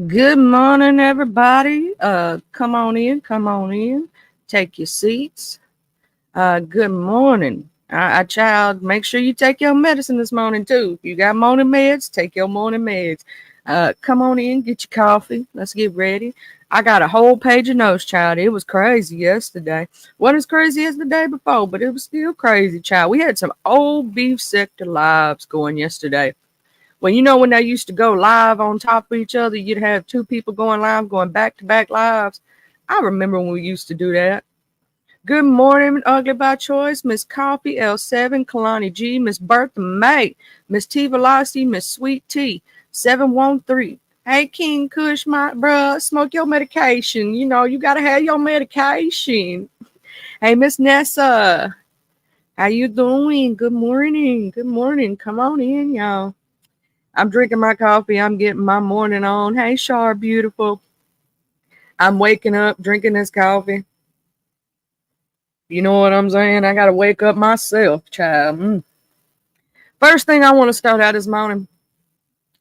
Good morning, everybody. Come on in, come on in. Take your seats. Good morning. Child, make sure you take your medicine this morning too. If you got morning meds, take your morning meds. Come on in, get your coffee. Let's get ready. I got a whole page of notes, child. It was crazy yesterday. Wasn't as crazy as the day before, but it was still crazy, child. We had some old beef sector lives going yesterday. Well, when they used to go live on top of each other, you'd have two people going live, going back to back lives. I remember when we used to do that. Good morning, Ugly by Choice, Miss Coffee, L7, Kalani G, Miss Bertha May, Miss T Velocity, Miss Sweet T, 713. Hey, King Kush, my bruh, smoke your medication. You got to have your medication. Hey, Miss Nessa, how you doing? Good morning. Good morning. Come on in, y'all. I'm drinking my coffee. I'm getting my morning on. Hey, Shar, beautiful. I'm waking up, drinking this coffee. You know what I'm saying? I got to wake up myself, child. First thing I want to start out this morning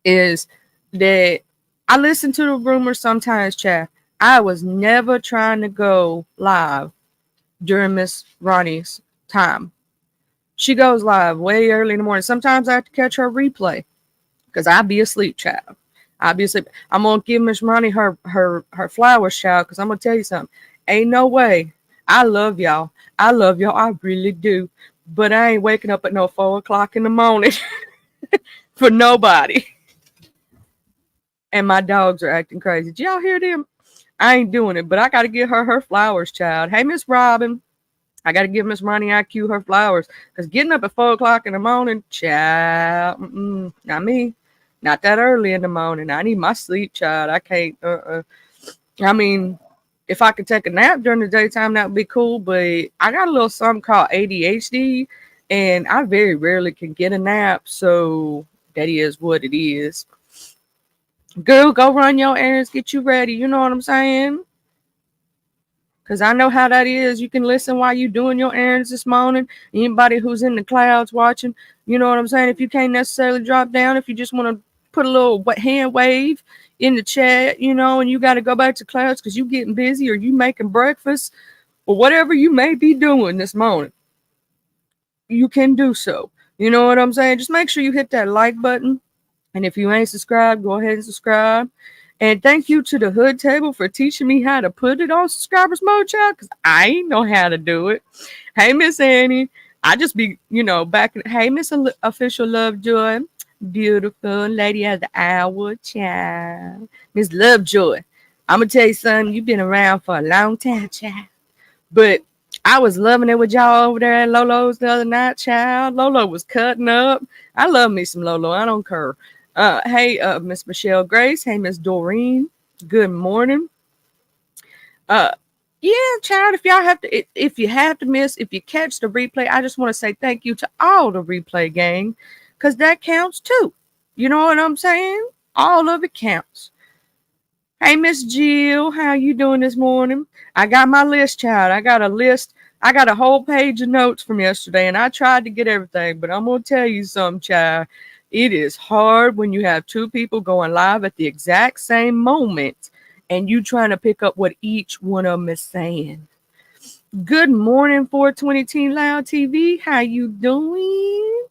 is that I listen to the rumors sometimes, child. I was never trying to go live during Miss Ronnie's time. She goes live way early in the morning. Sometimes I have to catch her replay because I'd be asleep, child. Obviously, I'm gonna give Miss Ronnie her flowers, child, because I'm gonna tell you something. Ain't no way. I love y'all. I love y'all. I really do. But I ain't waking up at no 4 o'clock in the morning for nobody. And my dogs are acting crazy. Did y'all hear them? I ain't doing it, but I gotta give her flowers, child. Hey, Miss Robin. I gotta give Miss Ronnie IQ her flowers. Cause getting up at 4 o'clock in the morning, child, not me. Not that early in the morning. I need my sleep, child. I can't. I mean, if I could take a nap during the daytime, that would be cool. But I got a little something called ADHD, and I very rarely can get a nap. So that is what it is. Girl, go run your errands, get you ready. You know what I'm saying? Because I know how that is. You can listen while you're doing your errands this morning. Anybody who's in the clouds watching, you know what I'm saying? If you can't necessarily drop down, if you just want to put a little hand wave in the chat, and you got to go back to clouds because you're getting busy or you making breakfast or whatever you may be doing this morning, you can do so. You know what I'm saying? Just make sure you hit that like button. And if you ain't subscribed, go ahead and subscribe. And thank you to the Hood Table for teaching me how to put it on subscribers mode, child, because I ain't know how to do it. Hey, Miss Annie. I just be, back. Hey, Miss Official Lovejoy. Beautiful lady of the hour, child. Miss Lovejoy. I'm going to tell you something. You've been around for a long time, child. But I was loving it with y'all over there at Lolo's the other night, child. Lolo was cutting up. I love me some Lolo. I don't care. Hey, Miss Michelle Grace. Hey, Miss Doreen. Good morning. Yeah, child. If you have to miss, if you catch the replay, I just want to say thank you to all the replay gang, because that counts too. You know what I'm saying? All of it counts. Hey, Miss Jill, how you doing this morning? I got my list, child. I got a list. I got a whole page of notes from yesterday, and I tried to get everything, but I'm going to tell you something, child. It is hard when you have two people going live at the exact same moment, and you trying to pick up what each one of them is saying. Good morning, 420 Teen Loud TV. How you doing?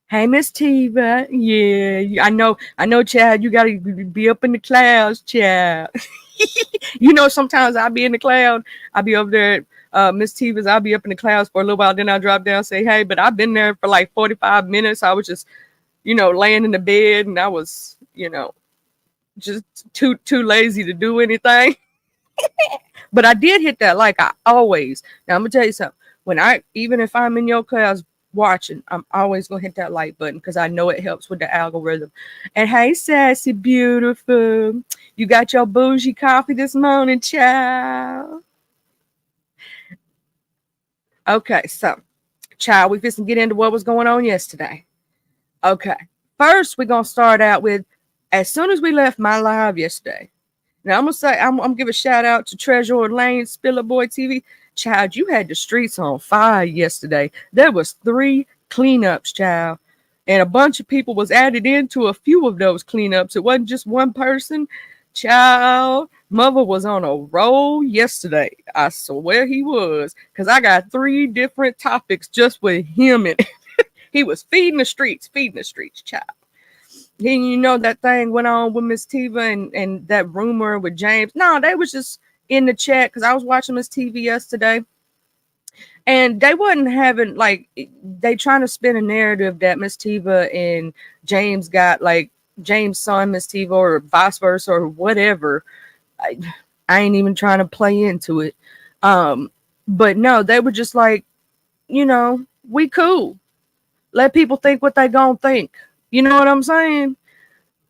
Hey, Miss Tiva. Yeah, I know, Chad, you got to be up in the clouds, Chad. Sometimes I'll be in the cloud. I'll be over there at Miss Tiva's. I'll be up in the clouds for a little while. Then I'll drop down and say, hey, but I've been there for like 45 minutes. I was just, laying in the bed and I was, just too lazy to do anything. But I did hit that like I always. Now, I'm going to tell you something. Even if I'm in your class watching, I'm always going to hit that like button because I know it helps with the algorithm. And hey, Sassy, beautiful. You got your bougie coffee this morning, child. Okay, so, child, we just get into what was going on yesterday. Okay, first we're going to start out with, as soon as we left my live yesterday, now I'm gonna give a shout out to Treasure Lane, Spiller Boy TV. Child, you had the streets on fire yesterday. There was 3 cleanups, child. and a bunch of people was added into a few of those cleanups. It wasn't just one person. Child, mother was on a roll yesterday. I swear he was, because I got 3 different topics just with him, and he was feeding the streets, child. You know that thing went on with Miss Tiva and that rumor with James. No, they was just in the chat because I was watching Miss TV yesterday, and they wasn't having like, they trying to spin a narrative that Miss Tiva and James got like James' son Miss Tiva or vice versa or whatever. I, I ain't even trying to play into it. But no, they were just like, we cool. Let people think what they gonna think. You know what I'm saying?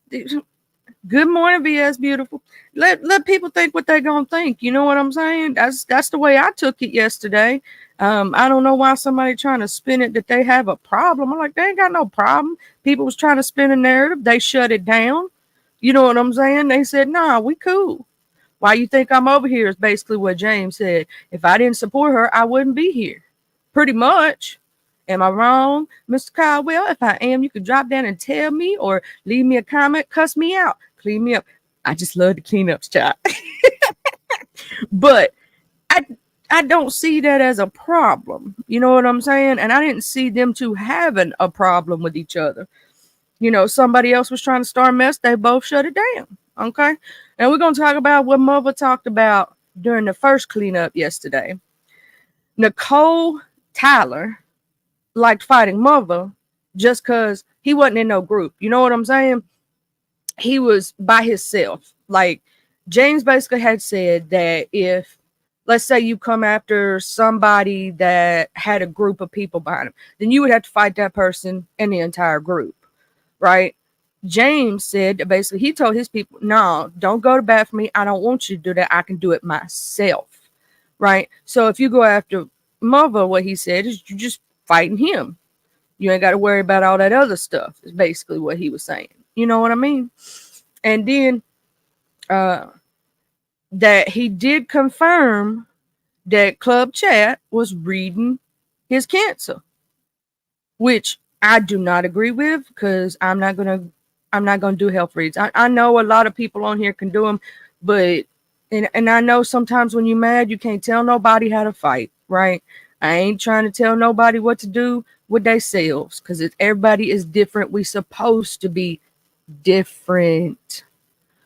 Good morning, VS Beautiful. Let people think what they're gonna think. You know what I'm saying? That's the way I took it yesterday. I don't know why somebody trying to spin it that they have a problem. I'm like, they ain't got no problem. People was trying to spin a narrative. They shut it down. You know what I'm saying? They said, nah, we cool. Why you think I'm over here is basically what James said. If I didn't support her, I wouldn't be here. Pretty much. Am I wrong, Mr. Caldwell? If I am, you can drop down and tell me or leave me a comment, cuss me out, clean me up. I just love the cleanups, child. But I don't see that as a problem. You know what I'm saying? And I didn't see them two having a problem with each other. Somebody else was trying to start a mess. They both shut it down. Okay. And we're going to talk about what Mother talked about during the first cleanup yesterday. Nicole Tyler liked fighting Mother just because he wasn't in no group. You know what I'm saying? He was by himself. Like, James basically had said that if, let's say, you come after somebody that had a group of people behind him, then you would have to fight that person and the entire group, right? James said that basically he told his people, no, don't go to bat for me. I don't want you to do that. I can do it myself, right? So if you go after Mother, what he said is you're just fighting him. You ain't got to worry about all that other stuff, is basically what he was saying. You know what I mean? And then that he did confirm that Club Chat was reading his cancer, which I do not agree with, because I'm not gonna do health reads. I know a lot of people on here can do them, but and I know sometimes when you're mad, you can't tell nobody how to fight, right? I ain't trying to tell nobody what to do with themselves, because everybody is different. We supposed to be different.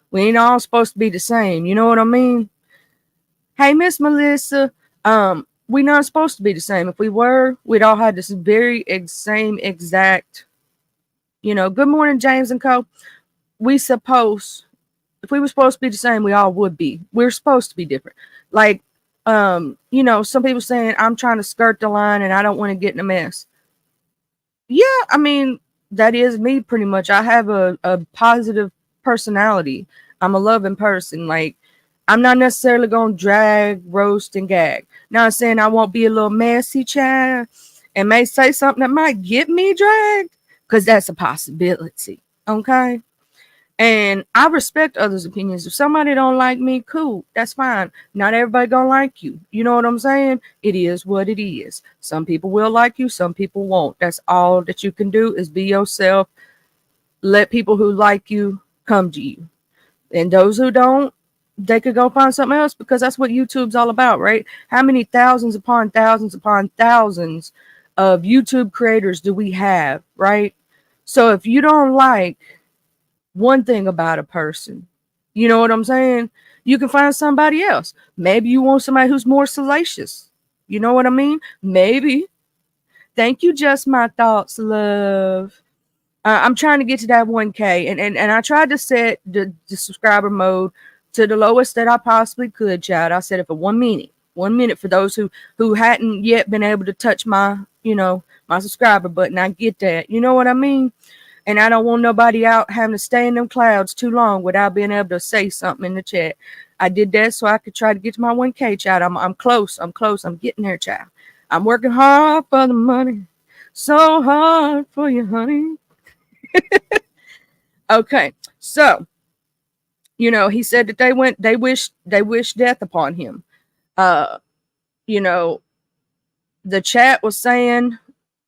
We ain't all supposed to be the same. You know what I mean? Hey, Miss Melissa, we not supposed to be the same. If we were, we'd all have this very same exact, good morning, James and Co. If we were supposed to be the same, we all would be. We're supposed to be different. Like, some people saying I'm trying to skirt the line and I don't want to get in a mess. Yeah, I mean, that is me pretty much. I have a positive personality. I'm a loving person. Like, I'm not necessarily going to drag, roast, and gag. Now I'm saying I won't be a little messy child and may say something that might get me dragged, because that's a possibility. Okay? And I respect others' opinions. If somebody don't like me, cool, that's fine. Not everybody gonna like you. You know what I'm saying? It is what it is. Some people will like you, some people won't. That's all that you can do, is be yourself. Let people who like you come to you. And those who don't, they could go find something else, because that's what YouTube's all about, right? How many thousands upon thousands upon thousands of YouTube creators do we have, right? So if you don't like one thing about a person, you know what I'm saying, you can find somebody else. Maybe you want somebody who's more salacious. You know what I mean? Maybe. Thank you, Just My Thoughts, love. I'm trying to get to that 1K, and I tried to set the subscriber mode to the lowest that I possibly could, child. I set it for 1 minute. 1 minute for those who hadn't yet been able to touch my my subscriber button. I get that. You know what I mean? And I don't want nobody out having to stay in them clouds too long without being able to say something in the chat. I did that so I could try to get to my 1K, child. I'm close. I'm close. I'm getting there, child. I'm working hard for the money. So hard for you, honey. Okay. So, he said that they wished death upon him. The chat was saying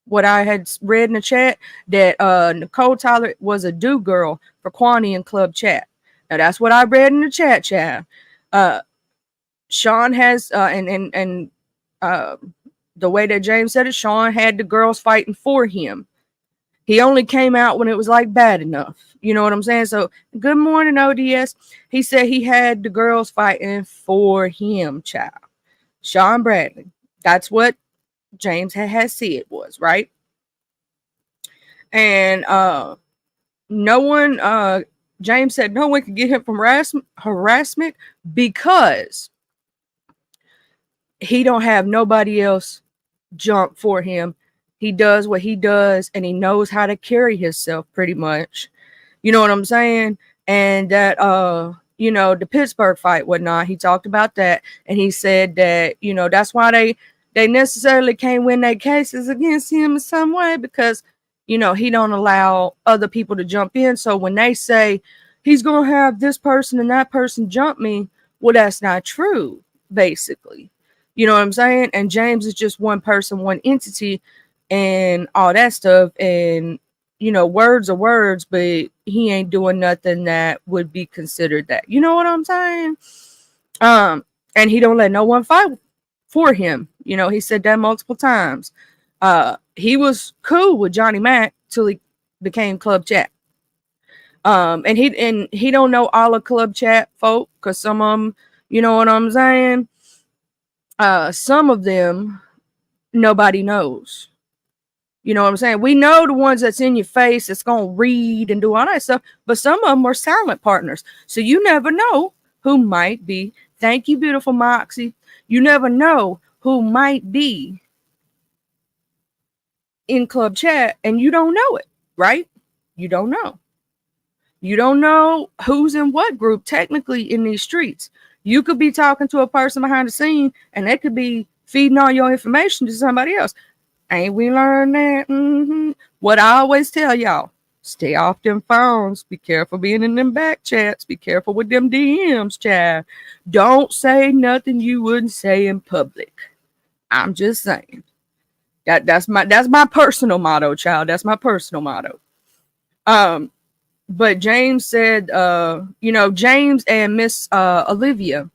what I had read in the chat, that Nicole Tyler was a do girl for Kwani in club chat. Now that's what I read in the chat, chat. Sean has and uh, the way that James said it, Sean had the girls fighting for him. He only came out when it was like bad enough. You know what I'm saying? So good morning, ODS. He said he had the girls fighting for him, child. Sean Bradley. That's what James had said was, right? And no one James said no one could get him from harassment because he don't have nobody else jump for him. He does what he does and he knows how to carry himself pretty much. You know what I'm saying? And that you know, the Pittsburgh fight, whatnot, he talked about that and he said that, you know, that's why they necessarily can't win their cases against him in some way because, you know, he don't allow other people to jump in. So when they say he's gonna have this person and that person jump me, well, that's not true, basically. You know what I'm saying? And James is just one person, one entity, and all that stuff. And you know, words are words, but he ain't doing nothing that would be considered that. You know what I'm saying? And he don't let no one fight for him. You know, he said that multiple times. He was cool with Johnny Mac till he became Club Chat. And he don't know all of Club Chat folk because some of them, you know what I'm saying? Some of them nobody knows. You know what I'm saying? We know the ones that's in your face that's gonna read and do all that stuff, but some of them are silent partners. So you never know who might be. Thank you, beautiful Moxie. You never know who might be in Club Chat and you don't know it, right? You don't know. You don't know who's in what group technically in these streets. You could be talking to a person behind the scene and they could be feeding all your information to somebody else. Ain't we learned that? Mm-hmm. What I always tell y'all, stay off them phones. Be careful being in them back chats. Be careful with them DMs, child. Don't say nothing you wouldn't say in public. I'm just saying. That's my personal motto, child. That's my personal motto. But James said, you know, James and Miss Olivia,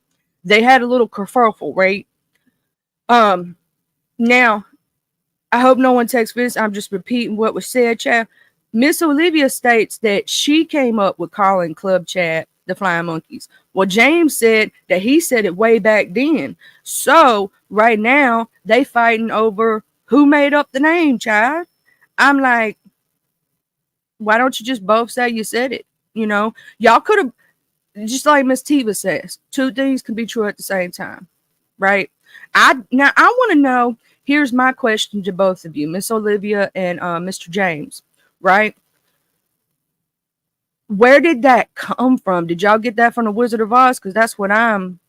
they had a little kerfuffle, right? Now I hope no one takes this. I'm just repeating what was said, chat. Miss Olivia states that she came up with calling Club Chat the Flying Monkeys. Well, James said that he said it way back then. So right now they fighting over who made up the name, child. I'm like, why don't you just both say you said it? You know, y'all could have, just like Miss Tiva says, two things can be true at the same time, right? I want to know. Here's my question to both of you, Miss Olivia and Mr. James, right? Where did that come from? Did y'all get that from the Wizard of Oz? Because that's what I'm,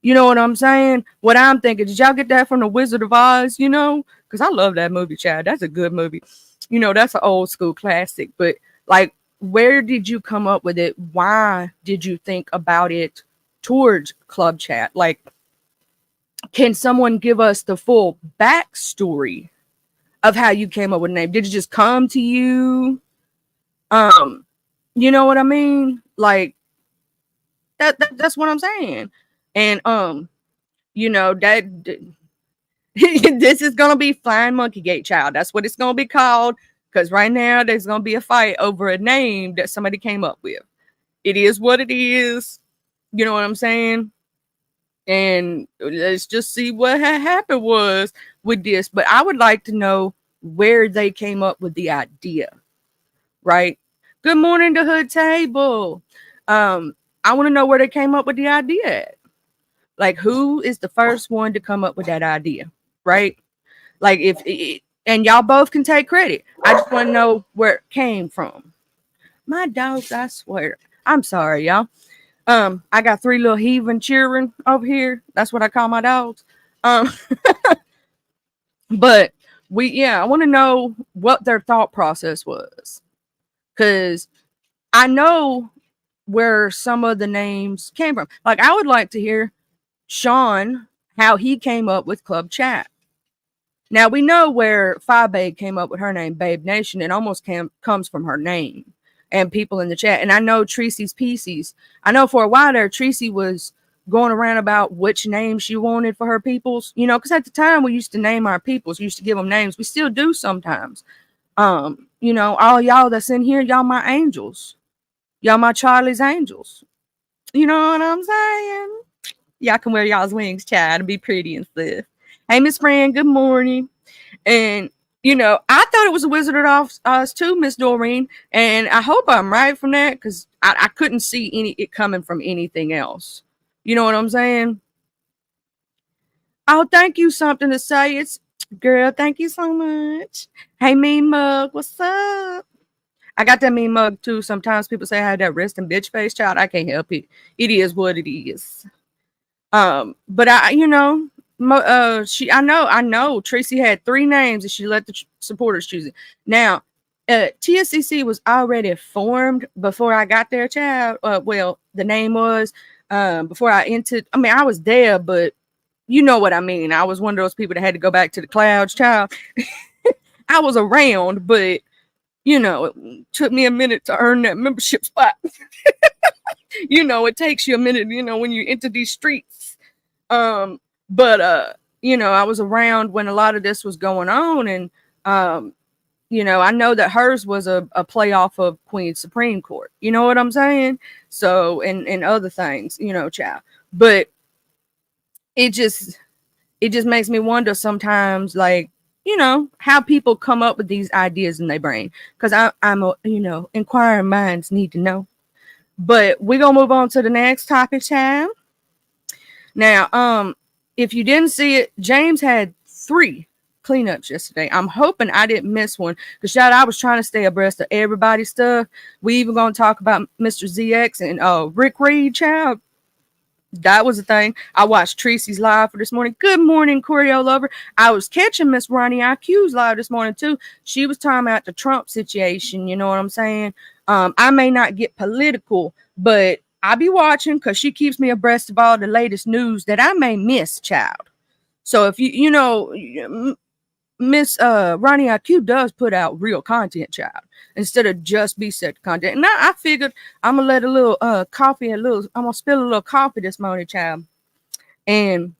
you know what I'm saying? What I'm thinking. Did y'all get that from the Wizard of Oz? You know, because I love that movie, Chad. That's a good movie. You know, that's an old school classic. But like, where did you come up with it? Why did you think about it towards Club Chat? Like, can someone give us the full backstory of how you came up with the name? Did it just come to you? You know what I mean? Like that's what I'm saying. And you know that this is gonna be Flying Monkey Gate, child. That's what it's gonna be called. Because right now there's gonna be a fight over a name that somebody came up with. It is what it is. You know what I'm saying? And let's just see what happened was with this. But I would like to know where they came up with the idea, right? Good morning to Hood Table. I want to know where they came up with the idea. Like, who is the first one to come up with that idea, right? Like, if and y'all both can take credit. I just want to know where it came from. My dogs, I swear. I'm sorry, y'all. I got three little heaving children over here. That's what I call my dogs. But I want to know what their thought process was. Because I know where some of the names came from. Like, I would like to hear Sean, how he came up with Club Chat. Now we know where Phi Babe came up with her name, Babe Nation. It almost comes from her name and people in the chat. And I know Tracy's Pieces. I know for a while there, Tracy was going around about which name she wanted for her peoples. You know, because at the time we used to name our peoples, we used to give them names. We still do sometimes. You know, all y'all that's in here, y'all my angels. Y'all my Charlie's angels. You know what I'm saying? Y'all can wear y'all's wings, child, and be pretty and stuff. Hey, Miss Fran, good morning. And you know, I thought it was a Wizard of Oz too, Miss Doreen, and I hope I'm right from that because I couldn't see it coming from anything else. You know what I'm saying? Oh, thank you. Something to say? It's girl. Thank you so much. Hey, Mean Mug, what's up? I got that Mean Mug too. Sometimes people say I had that resting bitch face, child. I can't help it. It is what it is. But I, you know, I know Tracy had 3 names and she let the supporters choose it. Now, TSCC was already formed before I got there, child. Well, the name was before I entered. I mean, I was there, but you know what I mean. I was one of those people that had to go back to the clouds, child. I was around, but you know, it took me a minute to earn that membership spot. You know, it takes you a minute, you know, when you enter these streets. But you know, I was around when a lot of this was going on, and you know, I know that hers was a play off of Queen's Supreme Court. You know what I'm saying? So and other things, you know, child. But it just makes me wonder sometimes, like, you know, how people come up with these ideas in their brain. Because I'm a, you know, inquiring minds need to know. But we're gonna move on to the next topic, child. Now, if you didn't see it, James had 3 cleanups yesterday. I'm hoping I didn't miss one because, shout out, I was trying to stay abreast of everybody's stuff. We even gonna talk about Mr. ZX and Rick Reed, child. That was the thing. I watched Tracy's live for this morning. Good morning, Choreo Lover. I was catching Miss Ronnie IQ's live this morning too. She was talking about the Trump situation. You know what I'm saying? I may not get political, but I be watching because she keeps me abreast of all the latest news that I may miss, child. So if you know, Miss Ronnie IQ does put out real content, child, instead of just B sector content. And I figured I'm gonna let a little coffee, I'm gonna spill a little coffee this morning, child. And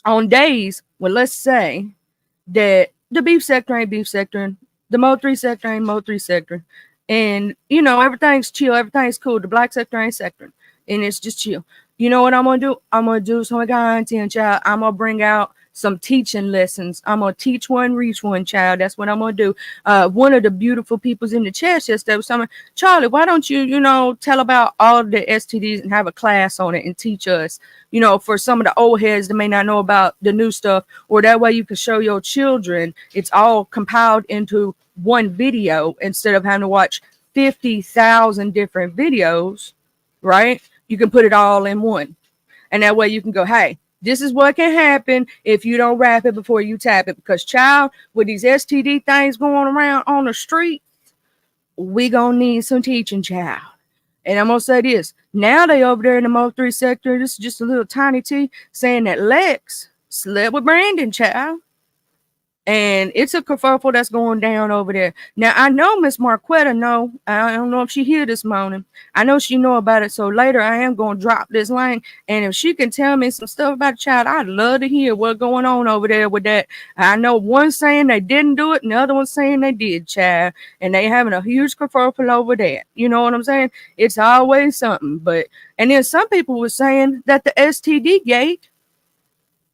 on days when, let's say that the beef sector ain't beef sector, the Mo 3 sector ain't Mo 3 sector, and you know, everything's chill, everything's cool. The black sector ain't sector, and it's just chill. You know what I'm gonna do? I'm gonna do some content, child. I'm gonna bring out some teaching lessons. I'm gonna teach one, reach one, child. That's what I'm gonna do. One of the beautiful peoples in the chat yesterday was saying, Charlie, why don't you, you know, tell about all the STDs and have a class on it and teach us, you know, for some of the old heads that may not know about the new stuff, or that way you can show your children. It's all compiled into one video instead of having to watch 50,000 different videos, right? You can put it all in one. And that way you can go, hey, this is what can happen if you don't wrap it before you tap it. Because, child, with these STD things going around on the street, we gonna need some teaching, child. And I'm gonna say this. Now they over there in the Mo 3 sector, this is just a little tiny T, saying that Lex slept with Brandon, child. And it's a kerfuffle that's going down over there. Now, I know Miss Marquita know. I don't know if she here this morning. I know she know about it. So later I am going to drop this link. And if she can tell me some stuff about the child, I'd love to hear what's going on over there with that. I know one saying they didn't do it and the other one saying they did, child. And they having a huge kerfuffle over that. You know what I'm saying? It's always something. But, and then some people were saying that the STD gate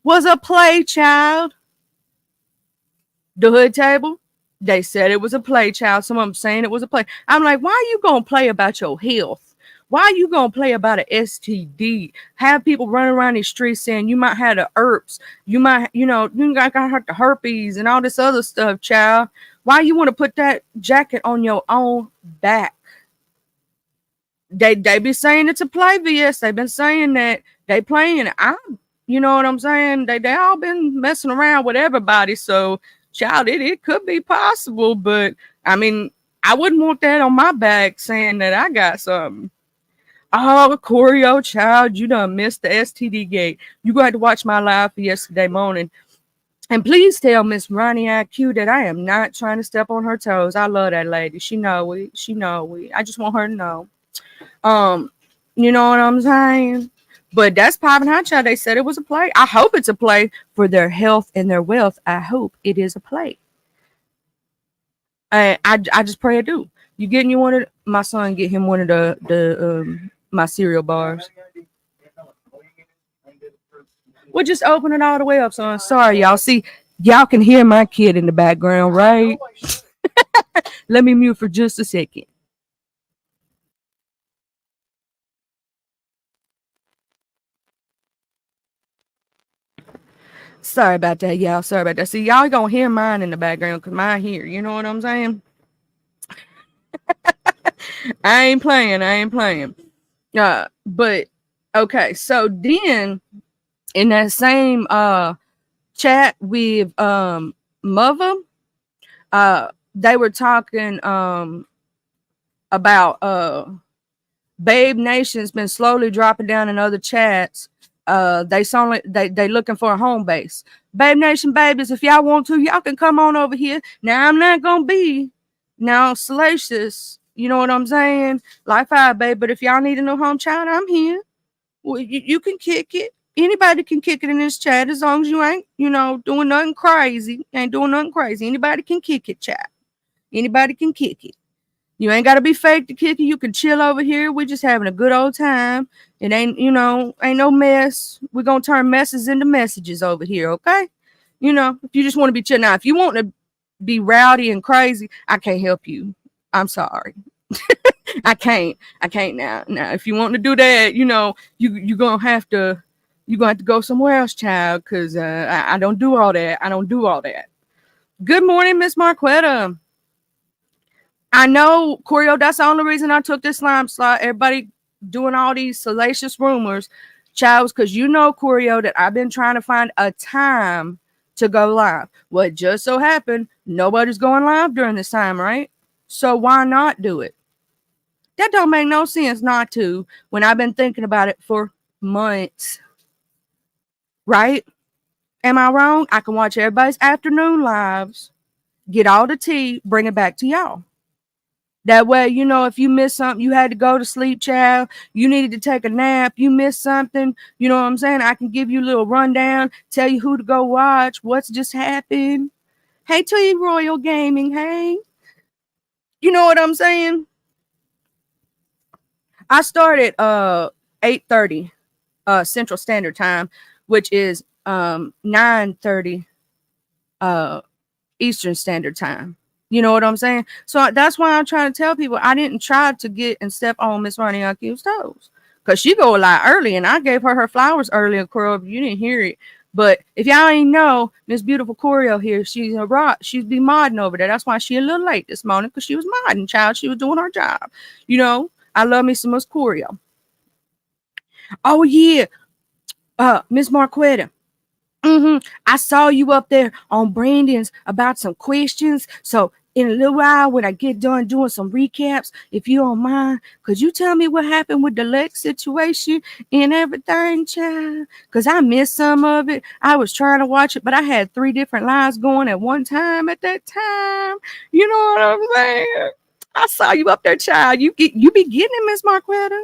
was a play, child. The hood table, they said it was a play, child. Some of them saying it was a play. I'm like, why are you going to play about your health? Why are you going to play about an STD? Have people running around these streets saying you might have the herpes. You might, you know, you got the herpes and all this other stuff, child. Why you want to put that jacket on your own back? They be saying it's a play, VS. They've been saying that they playing. You know what I'm saying? They all been messing around with everybody. So, child, it could be possible, but I mean, I wouldn't want that on my back saying that I got something. Oh, Choreo, child, you done missed the STD gate. You got to watch my live for yesterday morning. And please tell Miss Ronnie IQ that I am not trying to step on her toes. I love that lady. She know it. She know it. I just want her to know. Um, you know what I'm saying? But that's popping hot child. They said it was a play. I hope it's a play for their health and their wealth. I hope it is a play. I just pray I do. You getting you one of my son get him one of the my cereal bars. We'll just open it all the way up, son. Sorry, y'all. See, y'all can hear my kid in the background, right? Let me mute for just a second. Sorry about that, y'all. Sorry about that. See, y'all gonna hear mine in the background because mine here. You know what I'm saying? I ain't playing. I ain't playing. But okay. So then in that same chat with mother, they were talking about Babe Nation's been slowly dropping down in other chats. They looking for a home base. Babe Nation babies, if y'all want to, y'all can come on over here. Now I'm not gonna be now salacious. You know what I'm saying? Like five, babe. But if y'all need a new home child, I'm here. Well, you can kick it. Anybody can kick it in this chat as long as you ain't, doing nothing crazy. Ain't doing nothing crazy. Anybody can kick it, chat. Anybody can kick it. You ain't gotta be fake to kick it. You can chill over here. We just having a good old time. It ain't, ain't no mess. We're gonna turn messes into messages over here, okay? If you just want to be chill. Now, if you want to be rowdy and crazy, I can't help you. I'm sorry. I can't now. Now, if you want to do that, you gonna have to go somewhere else, child, because I don't do all that. I don't do all that. Good morning, Miss Marquetta. I know, Corio, that's the only reason I took this slime slot. Everybody doing all these salacious rumors, child, because Corio, that I've been trying to find a time to go live. What just so happened, nobody's going live during this time, right? So why not do it? That don't make no sense not to when I've been thinking about it for months, right? Am I wrong? I can watch everybody's afternoon lives, get all the tea, bring it back to y'all. That way, if you missed something, you had to go to sleep, child, you needed to take a nap, you missed something, you know what I'm saying? I can give you a little rundown, tell you who to go watch, what's just happened. Hey, T Royal Gaming, hey. You know what I'm saying? I started 8:30 Central Standard Time, which is 9:30 Eastern Standard Time. You know what I'm saying? So that's why I'm trying to tell people I didn't try to get and step on Miss Ronnie Aki's toes. Because she go a lot early, and I gave her flowers earlier, Coral. You didn't hear it. But if y'all ain't know, Miss Beautiful Corio here, she's a rock. She's be modding over there. That's why she a little late this morning, because she was modding, child. She was doing her job. I love me some Miss Corio. Oh, yeah. Miss Marquetta. I saw you up there on Brandon's about some questions. So in a little while, when I get done doing some recaps, if you don't mind, could you tell me what happened with the Lex situation and everything, child? Because I missed some of it. I was trying to watch it, but I had 3 different lives going at one time at that time. You know what I'm saying? I saw you up there, child. You be getting it, Miss Marquetta.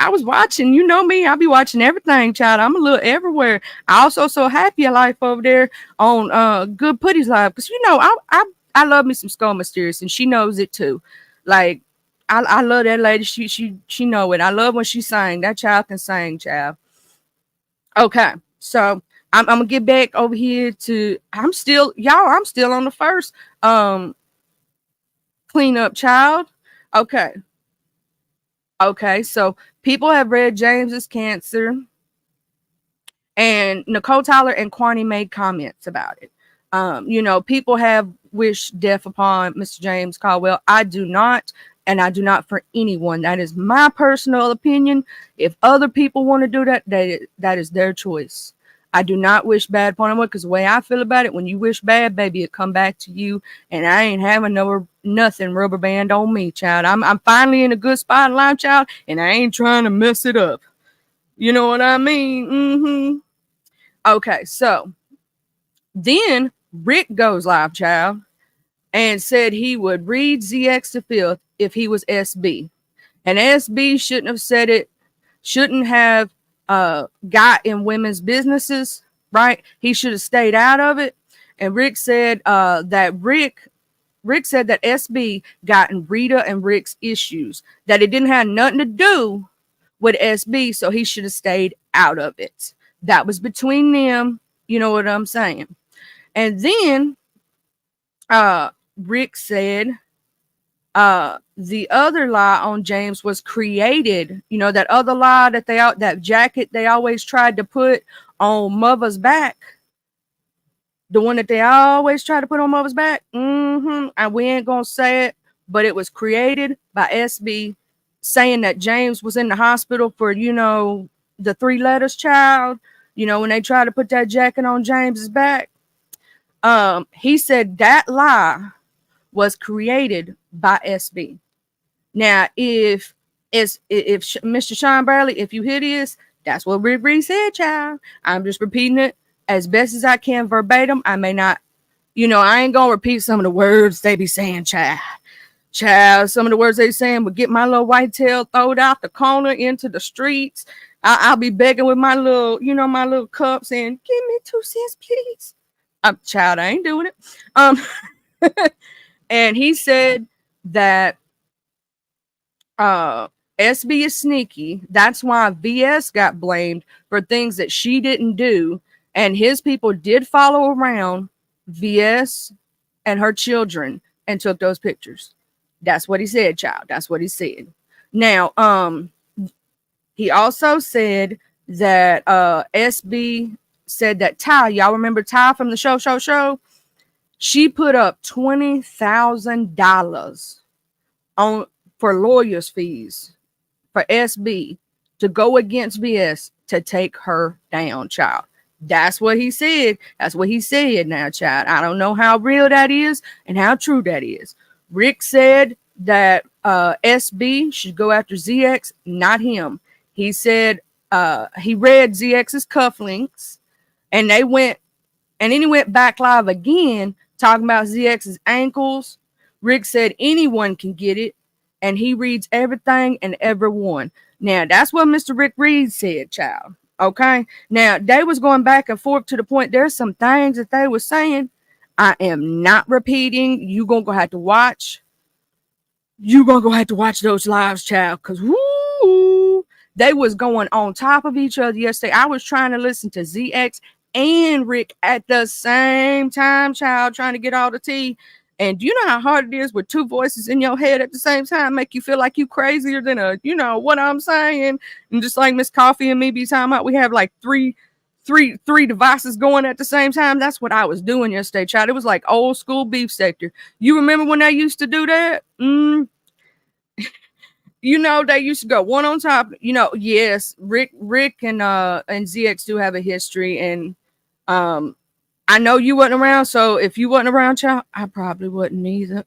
I was watching, you know me, I be watching everything, child. I'm a little everywhere. I also so happy life over there on Good Putty's live, because I love me some Skull Mysterious, and she knows it too. Like I love that lady. She know it. I love when she sang. That child can sing, child. Okay, so I'm gonna get back over here to I'm still on the first cleanup, child. Okay. Okay, so people have read James's cancer, and Nicole Tyler and Kwani made comments about it. People have wished death upon Mr. James Caldwell. I do not, and I do not for anyone. That is my personal opinion. If other people want to do that, that is their choice. I do not wish bad upon anyone, because the way I feel about it, when you wish bad, baby, it come back to you. And I ain't having nothing rubber band on me, child. I'm finally in a good spot in life, child, and I ain't trying to mess it up. You know what I mean? Okay, so then Rick goes live, child, and said he would read ZX the fifth if he was SB. And SB shouldn't have said it, shouldn't have got in women's businesses, right? He should have stayed out of it. And Rick said Rick said that SB got in Rita and Rick's issues, that it didn't have nothing to do with SB, so he should have stayed out of it. That was between them, you know what I'm saying? And then Rick said the other lie on James was created. You know, that other lie that that jacket they always tried to put on Mother's back. The one that they always try to put on Mother's back. And we ain't gonna say it, but it was created by SB saying that James was in the hospital for, you know, the 3 letters, child. You know, when they try to put that jacket on James's back. He said that lie was created by SB. Now, if Mr. Sean Bradley, if you hear this, that's what Rick Reed said, child. I'm just repeating it as best as I can verbatim. I may not, you know, I ain't gonna repeat some of the words they be saying, child. Some of the words they saying would get my little white tail thrown out the corner into the streets. I'll be begging with my little, you know, my little cup saying, "Give me 2 cents, please." Child, I ain't doing it. And he said that SB is sneaky. That's why VS got blamed for things that she didn't do. And his people did follow around VS and her children and took those pictures. That's what he said, child. That's what he said. Now, he also said that SB said that Ty, y'all remember Ty from the show? She put up $20,000 on for lawyers' fees for SB to go against VS to take her down, child. That's what he said. That's what he said now, child. I don't know how real that is and how true that is. Rick said that SB should go after ZX, not him. He said he read ZX's cufflinks and they went, and then he went back live again talking about ZX's ankles. Rick said anyone can get it, and he reads everything and everyone. Now, that's what Mr. Rick Reed said, child. Okay? Now, they was going back and forth to the point there's some things that they were saying. I am not repeating. You're going to have to watch. You're going to have to watch those lives, child, because woo, they was going on top of each other yesterday. I was trying to listen to ZX and Rick at the same time, child, trying to get all the tea. And do you know how hard it is with 2 voices in your head at the same time, make you feel like you crazier than a, you know what I'm saying? And just like Miss Coffee and me be talking about, we have like three devices going at the same time. That's what I was doing yesterday, child. It was like old school beef sector. You remember when they used to do that? You know, they used to go one on top. You know, yes, Rick and ZX do have a history, and I know you wasn't around, so if you wasn't around, child, I probably wouldn't either.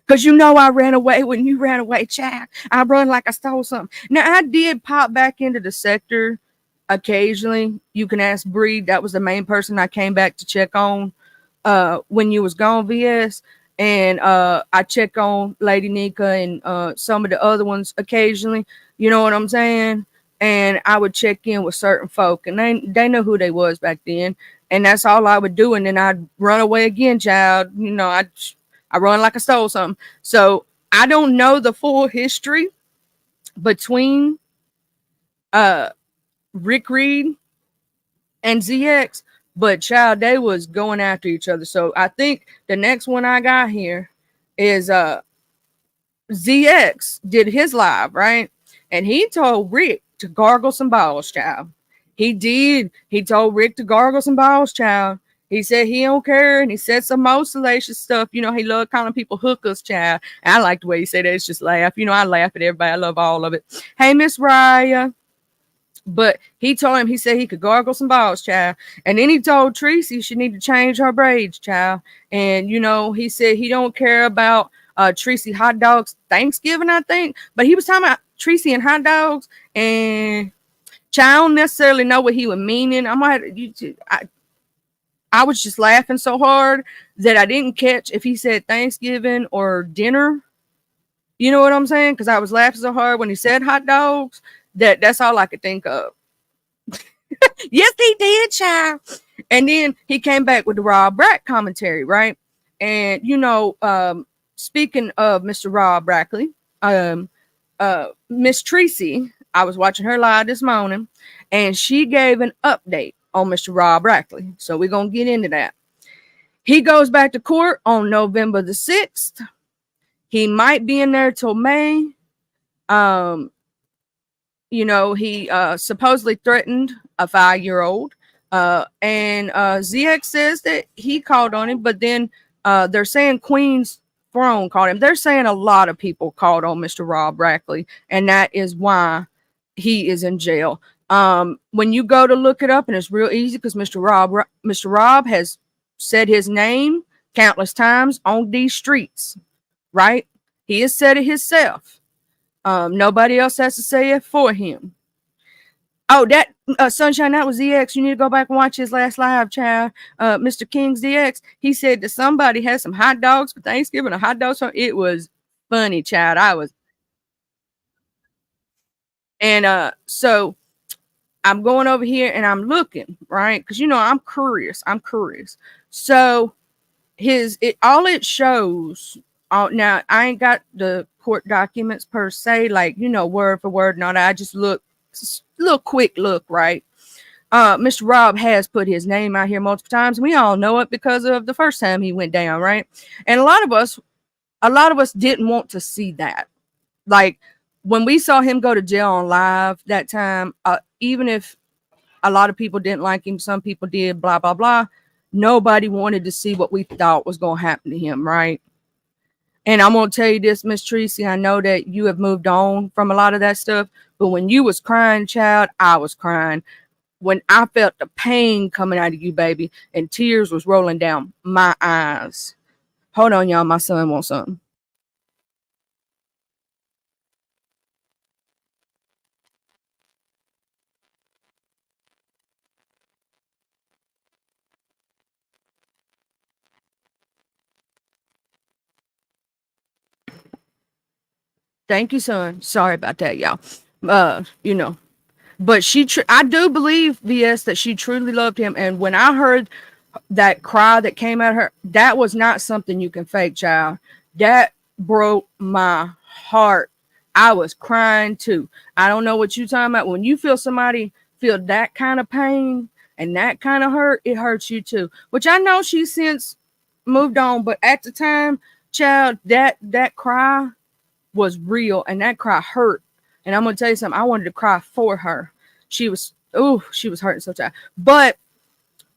Because you know I ran away when you ran away, child. I run like I stole something. Now, I did pop back into the sector occasionally. You can ask Bree. That was the main person I came back to check on when you was gone, VS. And I check on Lady Nika and some of the other ones occasionally. You know what I'm saying? And I would check in with certain folk, and they know who they was back then. And that's all I would do. And then I'd run away again, child. You know, I run like I stole something. So I don't know the full history between Rick Reed and ZX, but child, they was going after each other. So I think the next one I got here is ZX did his live, right? And he told Rick to gargle some balls, child. He did. He told Rick to gargle some balls, child. He said he don't care, and he said some more salacious stuff. You know, he loved calling people hookers, child. And I like the way he said that. It's just laugh. You know, I laugh at everybody. I love all of it. Hey, Miss Raya. But he told him, he said he could gargle some balls, child. And then he told Tracy she need to change her braids, child. And, you know, he said he don't care about Tracy hot dogs Thanksgiving, I think. But he was talking about Tracy and hot dogs. And I don't necessarily know what he was meaning. I was just laughing so hard that I didn't catch if he said Thanksgiving or dinner. You know what I'm saying? Because I was laughing so hard when he said hot dogs that's all I could think of. Yes, he did, child. And then he came back with the Rob Brack commentary, right? And speaking of Mr. Rob Brackley, Miss Tracy, I was watching her live this morning, and she gave an update on Mr. Rob Brackley. So we're gonna get into that. He goes back to court on November the 6th. He might be in there till May. Um, he supposedly threatened a 5-year-old. And ZX says that he called on him, but then they're saying Queen's Throne called him. They're saying a lot of people called on Mr. Rob Brackley, and that is why he is in jail. When you go to look it up, and it's real easy because Mr. Rob has said his name countless times on these streets, right? He has said it himself. Nobody else has to say it for him. Oh, that Sunshine, that was ZX. You need to go back and watch his last live, child. Mr. King's DX. He said that somebody had some hot dogs for Thanksgiving, a hot dog. It was funny, child. So I'm going over here and I'm looking, right? Because I'm curious. So all it shows. Now I ain't got the court documents per se, like word for word and all that. I just look, little quick look, right? Mr. Rob has put his name out here multiple times. We all know it because of the first time he went down, right? And a lot of us didn't want to see that. Like when we saw him go to jail on live that time, even if a lot of people didn't like him, some people did, blah blah blah. Nobody wanted to see what we thought was going to happen to him, right? And I'm going to tell you this, Miss Tracy, I know that you have moved on from a lot of that stuff, but when you was crying, child, I was crying. When I felt the pain coming out of you, baby, and tears was rolling down my eyes. Hold on, y'all. My son wants something. Thank you, son. Sorry about that, y'all. But I do believe, VS, that she truly loved him. And when I heard that cry that came out of her, that was not something you can fake, child. That broke my heart. I was crying too. I don't know what you're talking about. When you feel somebody feel that kind of pain and that kind of hurt, it hurts you too. Which I know she's since moved on, but at the time, child, that cry was real and that cry hurt. And I'm gonna tell you something, I wanted to cry for her. She was hurting so bad. But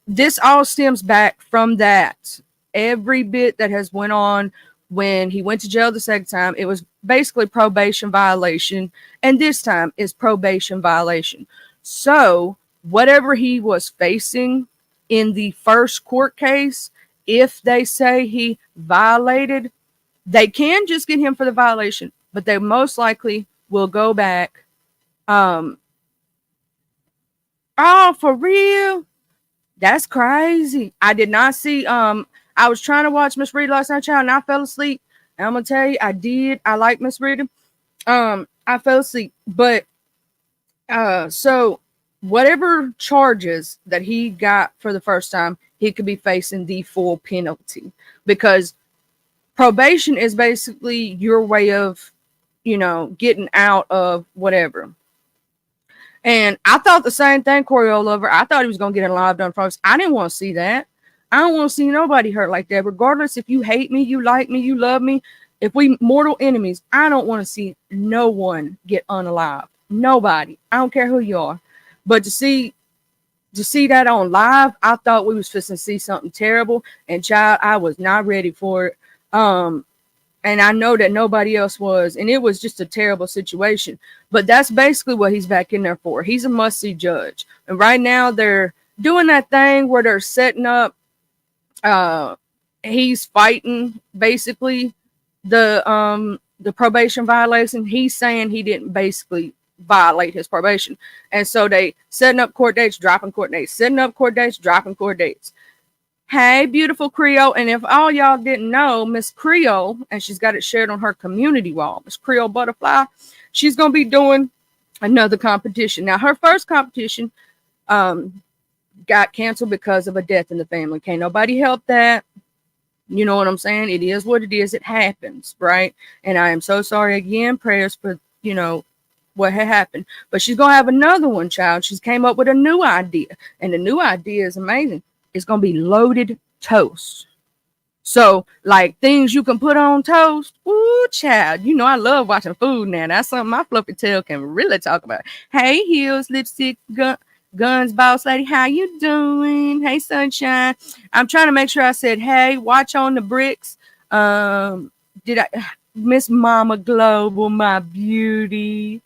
this all stems back from that. Every bit that has went on when he went to jail the second time, it was basically probation violation, and this time is probation violation. So whatever he was facing in the first court case, if they say he violated, they can just get him for the violation, but they most likely will go back. Oh, for real? That's crazy. I did not see. I was trying to watch Miss Reed last night, child, and I fell asleep. And I'm gonna tell you, I did. I like Miss Reed. I fell asleep, but so whatever charges that he got for the first time, he could be facing the full penalty because probation is basically your way of, getting out of whatever. And I thought the same thing, Corey Oliver. I thought he was going to get a live done first. I didn't want to see that. I don't want to see nobody hurt like that. Regardless if you hate me, you like me, you love me. If we mortal enemies, I don't want to see no one get unalive. Nobody. I don't care who you are. But to see that on live, I thought we was fixing to see something terrible. And child, I was not ready for it. And I know that nobody else was. And it was just a terrible situation. But that's basically what he's back in there for. He's a must-see judge. And right now they're doing that thing where they're setting up. He's fighting basically the probation violation. He's saying he didn't basically violate his probation. And so they setting up court dates, dropping court dates, setting up court dates, dropping court dates. Hey, beautiful Creole. And if all y'all didn't know, Miss Creole, and she's got it shared on her community wall, Miss Creole Butterfly, she's going to be doing another competition. Now, her first competition got canceled because of a death in the family. Can't nobody help that. You know what I'm saying? It is what it is. It happens, right? And I am so sorry again. Prayers for, what had happened. But she's going to have another one, child. She's came up with a new idea. And the new idea is amazing. It's going to be loaded toast. So, like things you can put on toast. Ooh, child. I love watching food now. That's something my fluffy tail can really talk about. Hey, heels, lipstick, guns, boss lady. How you doing? Hey, sunshine. I'm trying to make sure I said, hey, watch on the bricks. Did I, Miss Mama Global, my beauty.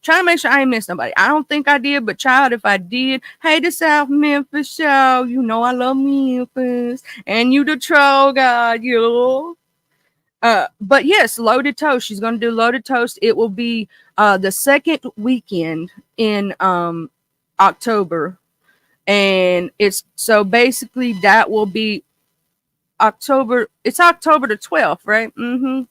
Trying to make sure I ain't missed nobody. I don't think I did, but child, if I did, hey, the South Memphis show. I love Memphis. And you the troll god, you. But yes, loaded toast. She's gonna do loaded toast. It will be the second weekend in October. And it's so basically that will be October. It's October the 12th, right? Oh,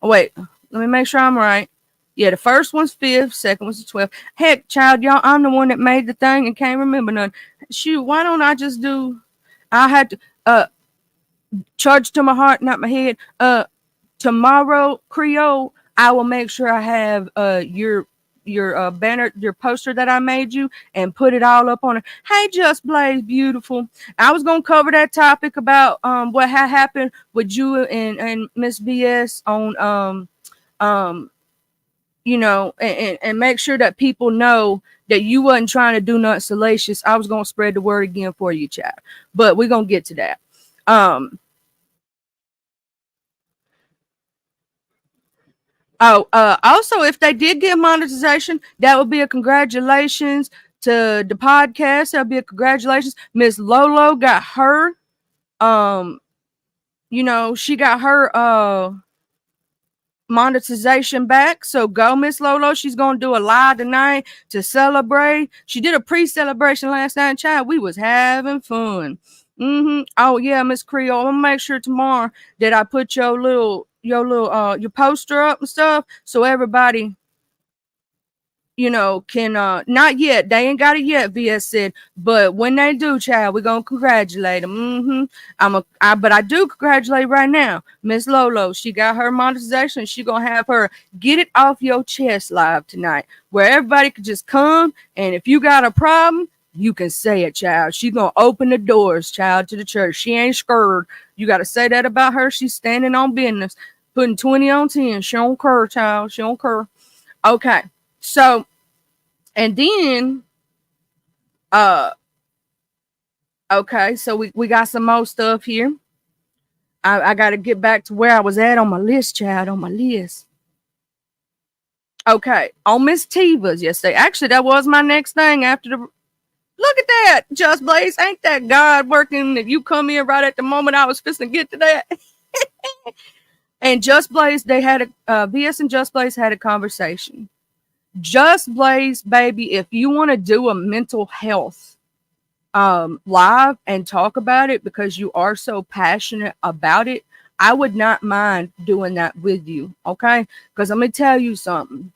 wait, let me make sure I'm right. Yeah, the first one's 5th, second one's the 12th. Heck, child, y'all, I'm the one that made the thing and can't remember none. Shoot, why don't I just do? I had to charge to my heart, not my head. Tomorrow, Creole, I will make sure I have your banner, your poster that I made you, and put it all up on it. Hey, Just Blaze, beautiful. I was gonna cover that topic about what had happened with you and Miss BS on and make sure that people know that you wasn't trying to do nothing salacious. I was gonna spread the word again for you, chat, but we're gonna get to that. Also, if they did get monetization, that would be a congratulations to the podcast. That'll be a congratulations. Miss Lolo got her, she got her monetization back. So go, Miss Lolo. She's gonna do a live tonight to celebrate. She did a pre-celebration last night, child. We was having fun. Oh yeah, Miss Creole. I'm gonna make sure tomorrow that I put your poster up and stuff so everybody can not yet. They ain't got it yet, VS said. But when they do, child, we're gonna congratulate them. But I do congratulate right now, Miss Lolo. She got her monetization. She gonna have her get it off your chest live tonight, where everybody could just come, and if you got a problem, you can say it, child. She gonna open the doors, child, to the church. She ain't scared. You gotta say that about her. She's standing on business, putting 20 on 10. She don't care, child. She don't care. Okay. So, and then, okay, so we got some more stuff here. I got to get back to where I was at on my list, child, on my list. Okay, on Miss Tiva's yesterday. Actually, that was my next thing after the. Look at that, Just Blaze. Ain't that God working that you come in right at the moment I was fixing to get to that? And Just Blaze, they had VS and Just Blaze had a conversation. Just Blaze, baby, if you want to do a mental health live and talk about it because you are so passionate about it, I would not mind doing that with you, okay? Because let me tell you something.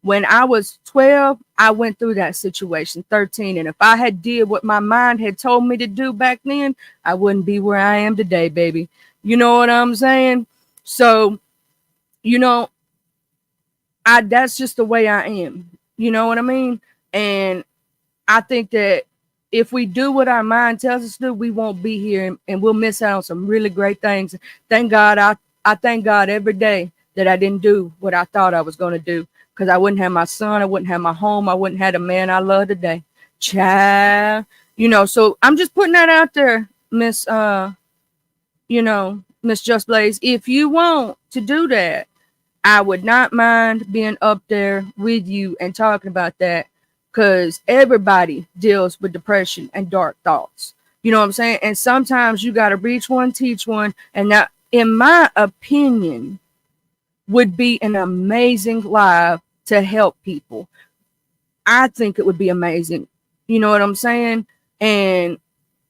When I was 12, I went through that situation, 13, and if I had did what my mind had told me to do back then, I wouldn't be where I am today, baby. You know what I'm saying? So, that's just the way I am. You know what I mean? And I think that if we do what our mind tells us to do, we won't be here and we'll miss out on some really great things. Thank God. I thank God every day that I didn't do what I thought I was going to do, because I wouldn't have my son. I wouldn't have my home. I wouldn't have the man I love today. Child, so I'm just putting that out there, Miss, Miss Just Blaze. If you want to do that, I would not mind being up there with you and talking about that, because everybody deals with depression and dark thoughts. You know what I'm saying? And sometimes you got to reach one, teach one. And that, in my opinion, would be an amazing live to help people. I think it would be amazing. You know what I'm saying? And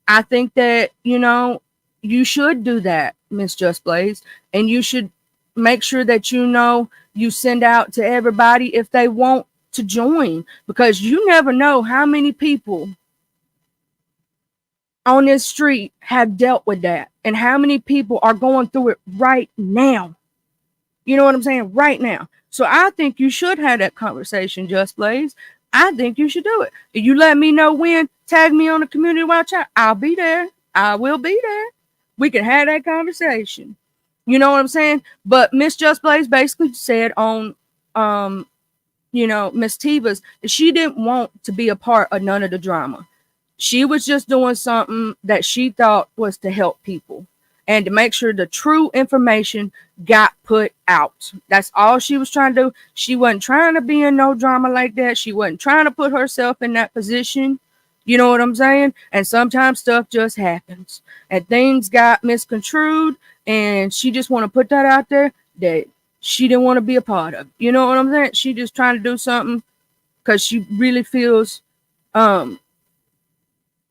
I think that, you should do that, Miss Just Blaze. And you should make sure that, you send out to everybody if they want to join, because you never know how many people on this street have dealt with that and how many people are going through it right now. You know what I'm saying? Right now. So I think you should have that conversation, Just Blaze. I think you should do it. If you let me know when, tag me on the community watch out. I'll be there. I will be there. We can have that conversation. You know what I'm saying? But Miss Just Blaze basically said on Miss Tiva's that she didn't want to be a part of none of the drama. She was just doing something that she thought was to help people and to make sure the true information got put out. That's all she was trying to do. She wasn't trying to be in no drama like that. She wasn't trying to put herself in that position. You know what I'm saying? And sometimes stuff just happens and things got misconstrued, and she just want to put that out there that she didn't want to be a part of. You know what I'm saying? She just trying to do something because she really feels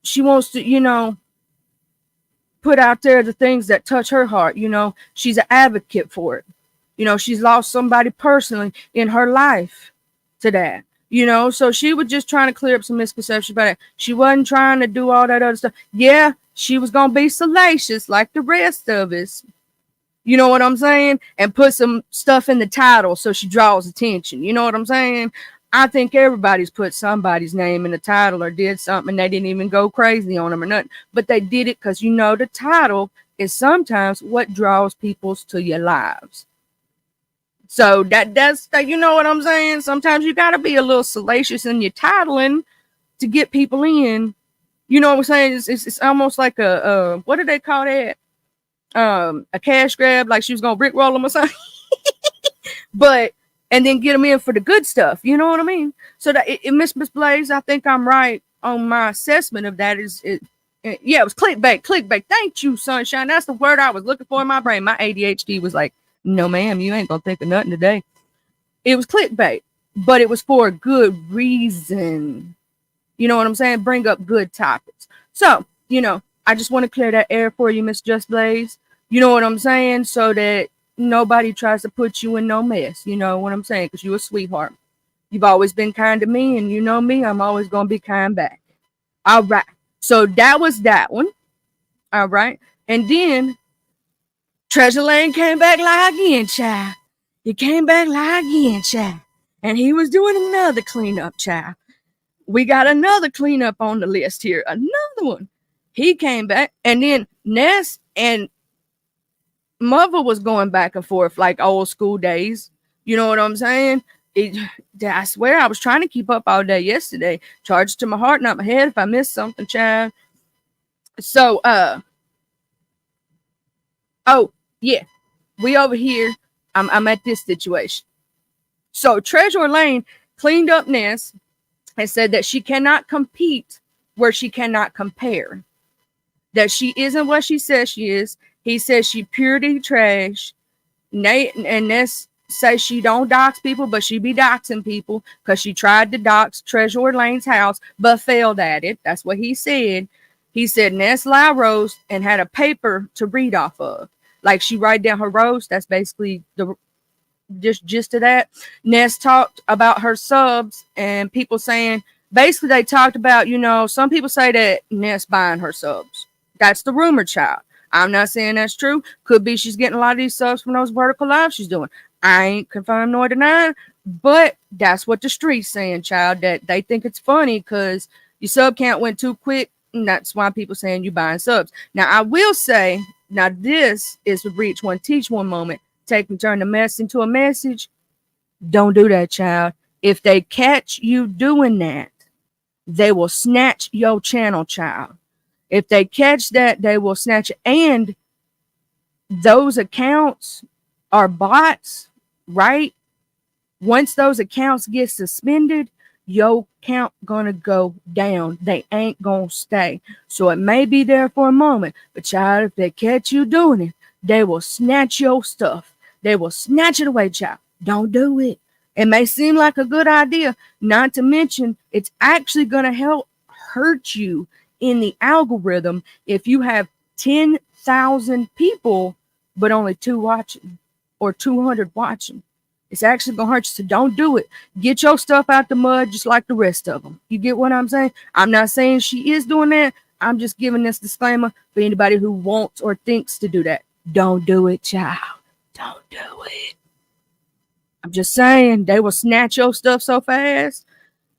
she wants to, put out there the things that touch her heart. She's an advocate for it. She's lost somebody personally in her life to that. So she was just trying to clear up some misconceptions about it. She wasn't trying to do all that other stuff. Yeah, she was going to be salacious like the rest of us. You know what I'm saying? And put some stuff in the title so she draws attention. You know what I'm saying? I think everybody's put somebody's name in the title or did something and they didn't even go crazy on them or nothing. But they did it because, the title is sometimes what draws people to your lives. So that's you know what I'm saying? Sometimes you got to be a little salacious in your titling to get people in. You know what I'm saying? It's almost like a what do they call that? A cash grab, like she was going to rickroll them or something. And then get them in for the good stuff. You know what I mean? So that Miss Blaze, I think I'm right on my assessment of that. Yeah, it was clickbait. Thank you, Sunshine. That's the word I was looking for in my brain. My ADHD was like, no, ma'am, you ain't gonna think of nothing today. It was clickbait, but it was for a good reason. You know what I'm saying? Bring up good topics. So, I just want to clear that air for you, Miss Just Blaze. You know what I'm saying? So that nobody tries to put you in no mess. You know what I'm saying? Because you're a sweetheart. You've always been kind to me, and you know me, I'm always going to be kind back. All right. So that was that one. All right. And then Treasure Lane came back live again, child. He came back live again, child. And he was doing another cleanup, child. We got another cleanup on the list here. Another one. He came back, and then Ness and Mother was going back and forth like old school days. You know what I'm saying? I swear I was trying to keep up all day yesterday. Charged to my heart, not my head. If I missed something, child. So, oh, yeah. We over here. I'm at this situation. So, Treasure Lane cleaned up Ness and said that she cannot compete where she cannot compare. That she isn't what she says she is. He says she purity trash. Nate and Ness say she don't dox people, but she be doxing people because she tried to dox Treasure Lane's house, but failed at it. That's what he said. He said Ness lie roast and had a paper to read off of. Like she write down her roast. That's basically the gist of that. Ness talked about her subs and people saying, basically they talked about, some people say that Ness buying her subs. That's the rumor, child. I'm not saying that's true. Could be she's getting a lot of these subs from those vertical lives she's doing. I ain't confirmed nor denied, but that's what the street's saying, child, that they think it's funny because your sub count went too quick, and that's why people saying you buying subs. Now, I will say, this is a reach one, teach one moment. Turn the mess into a message. Don't do that, child. If they catch you doing that, they will snatch your channel, child. If they catch that, they will snatch it. And those accounts are bots, right? Once those accounts get suspended, your count gonna go down. They ain't gonna stay. So it may be there for a moment, but child, if they catch you doing it, they will snatch your stuff. They will snatch it away, child. Don't do it. It may seem like a good idea, not to mention it's actually going to help hurt you in the algorithm if you have 10,000 people, but only 2 watching or 200 watching. It's actually going to hurt you. So don't do it. Get your stuff out the mud just like the rest of them. You get what I'm saying? I'm not saying she is doing that. I'm just giving this disclaimer for anybody who wants or thinks to do that. Don't do it, child. Don't do it. I'm just saying, they will snatch your stuff so fast.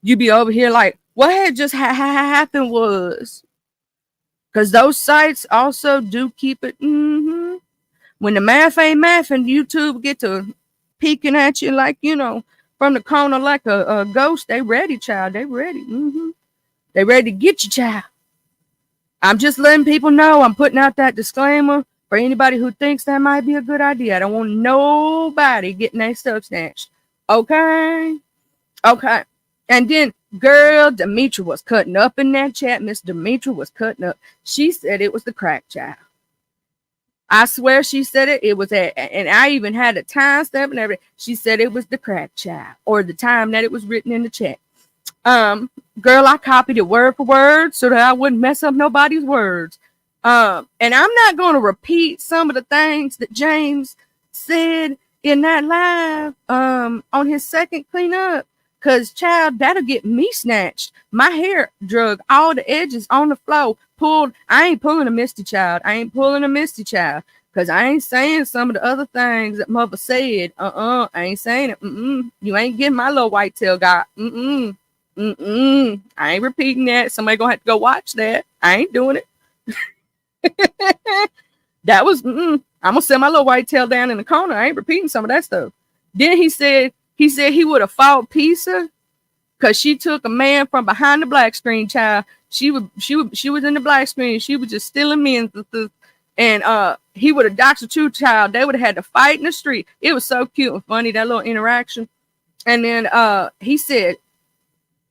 You be over here like, what had just happened was. Because those sites also do keep it. When the math ain't math and YouTube get to peeking at you like, from the corner like a ghost, they ready, child. They ready. They ready to get you, child. I'm just letting people know. I'm putting out that disclaimer for anybody who thinks that might be a good idea. I don't want nobody getting their stuff snatched. Okay? Okay. And then, girl, Demetra was cutting up in that chat. Miss Demetra was cutting up. She said it was the crack child. I swear she said it. It was and I even had a time stamp and everything. She said it was the crack child, or the time that it was written in the chat. Girl, I copied it word for word so that I wouldn't mess up nobody's words. And I'm not going to repeat some of the things that James said in that live on his second cleanup, because, child, that'll get me snatched. My hair drug all the edges on the floor, pulled. I ain't pulling a Misty Child. I ain't pulling a Misty Child, because I ain't saying some of the other things that mother said. I ain't saying it. You ain't getting my little white tail guy. I ain't repeating that. Somebody gonna have to go watch that. I ain't doing it. That was I'm gonna set my little white tail down in the corner. I ain't repeating some of that stuff. Then he said he would have fought Pisa because she took a man from behind the black screen, child. She was in the black screen. She was just stealing men, and he would have doxed a true child. They would have had to fight in the street. It was so cute and funny, that little interaction. And then he said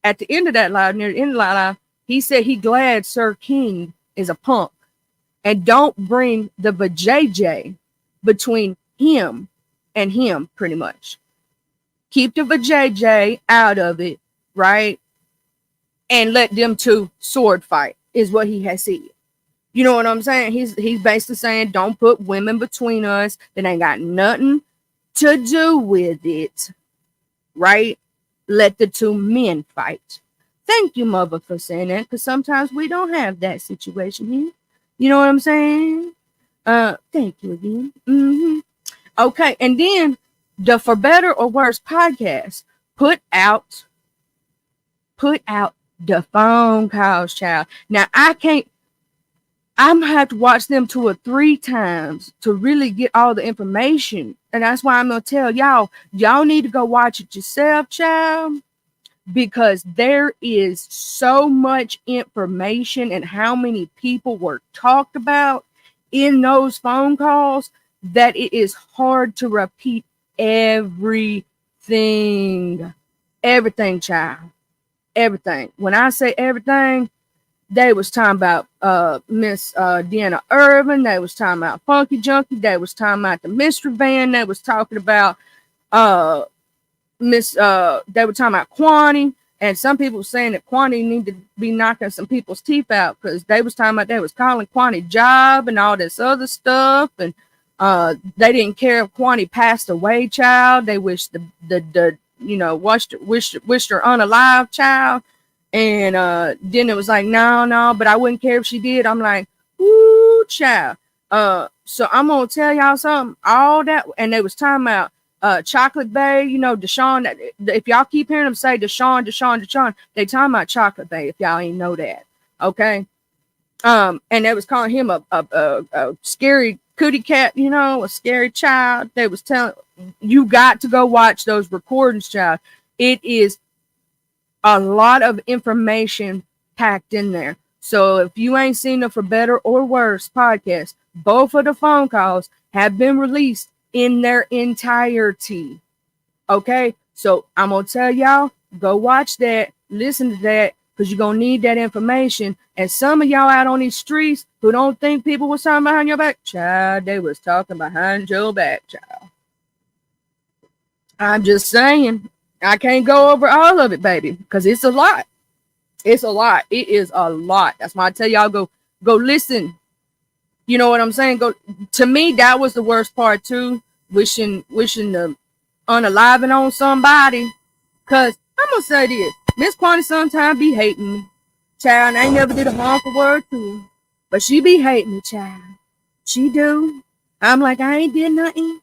at the end of that live, near the end of the live, he said he glad Sir King is a punk. And don't bring the vajayjay between him and him, pretty much. Keep the vajayjay out of it, right? And let them two sword fight, is what he has said. You know what I'm saying? He's basically saying, don't put women between us that ain't got nothing to do with it, right? Let the two men fight. Thank you, mother, for saying that, because sometimes we don't have that situation here. You know what I'm saying? Thank you again. Okay, and then the For Better or Worse podcast put out the phone calls, child. Now I'm gonna have to watch them 2 or 3 times to really get all the information. And that's why I'm gonna tell y'all need to go watch it yourself, child. Because there is so much information and how many people were talked about in those phone calls that it is hard to repeat everything, child, everything. When I say everything, they was talking about Miss Deanna Irvin. They was talking about Funky Junkie. They was talking about the Mystery Van. They was talking about they were talking about Kwani, and some people were saying that Kwani need to be knocking some people's teeth out, because they was talking about they was calling Kwani job and all this other stuff, and they didn't care if Kwani passed away, child. They wished wished her unalive, child. And then it was like, no, but I wouldn't care if she did. I'm like, ooh, child. So I'm gonna tell y'all something. All that, and they was talking about Chocolate Bay, Deshaun. If y'all keep hearing them say Deshaun, they talking about Chocolate Bay. If y'all ain't know that, okay. And they was calling him a scary cootie cat, a scary child. They was telling you got to go watch those recordings, child. It is a lot of information packed in there. So if you ain't seen the For Better or Worse podcast, both of the phone calls have been released in their entirety. Okay, so I'm gonna tell y'all, go watch that, listen to that, because you're gonna need that information. And some of y'all out on these streets who don't think people was talking behind your back, child, they was talking behind your back, child. I'm just saying, I can't go over all of it, baby, because it's a lot. It's a lot. It is a lot. That's why I tell y'all go listen. You know what I'm saying? Go. To me, that was the worst part too. Wishing the unaliving on somebody. Cause I'm gonna say this. Miss Quanty sometimes be hating me. Child, and I ain't never did a harmful word to her. But she be hating me, child. She do. I'm like, I ain't did nothing.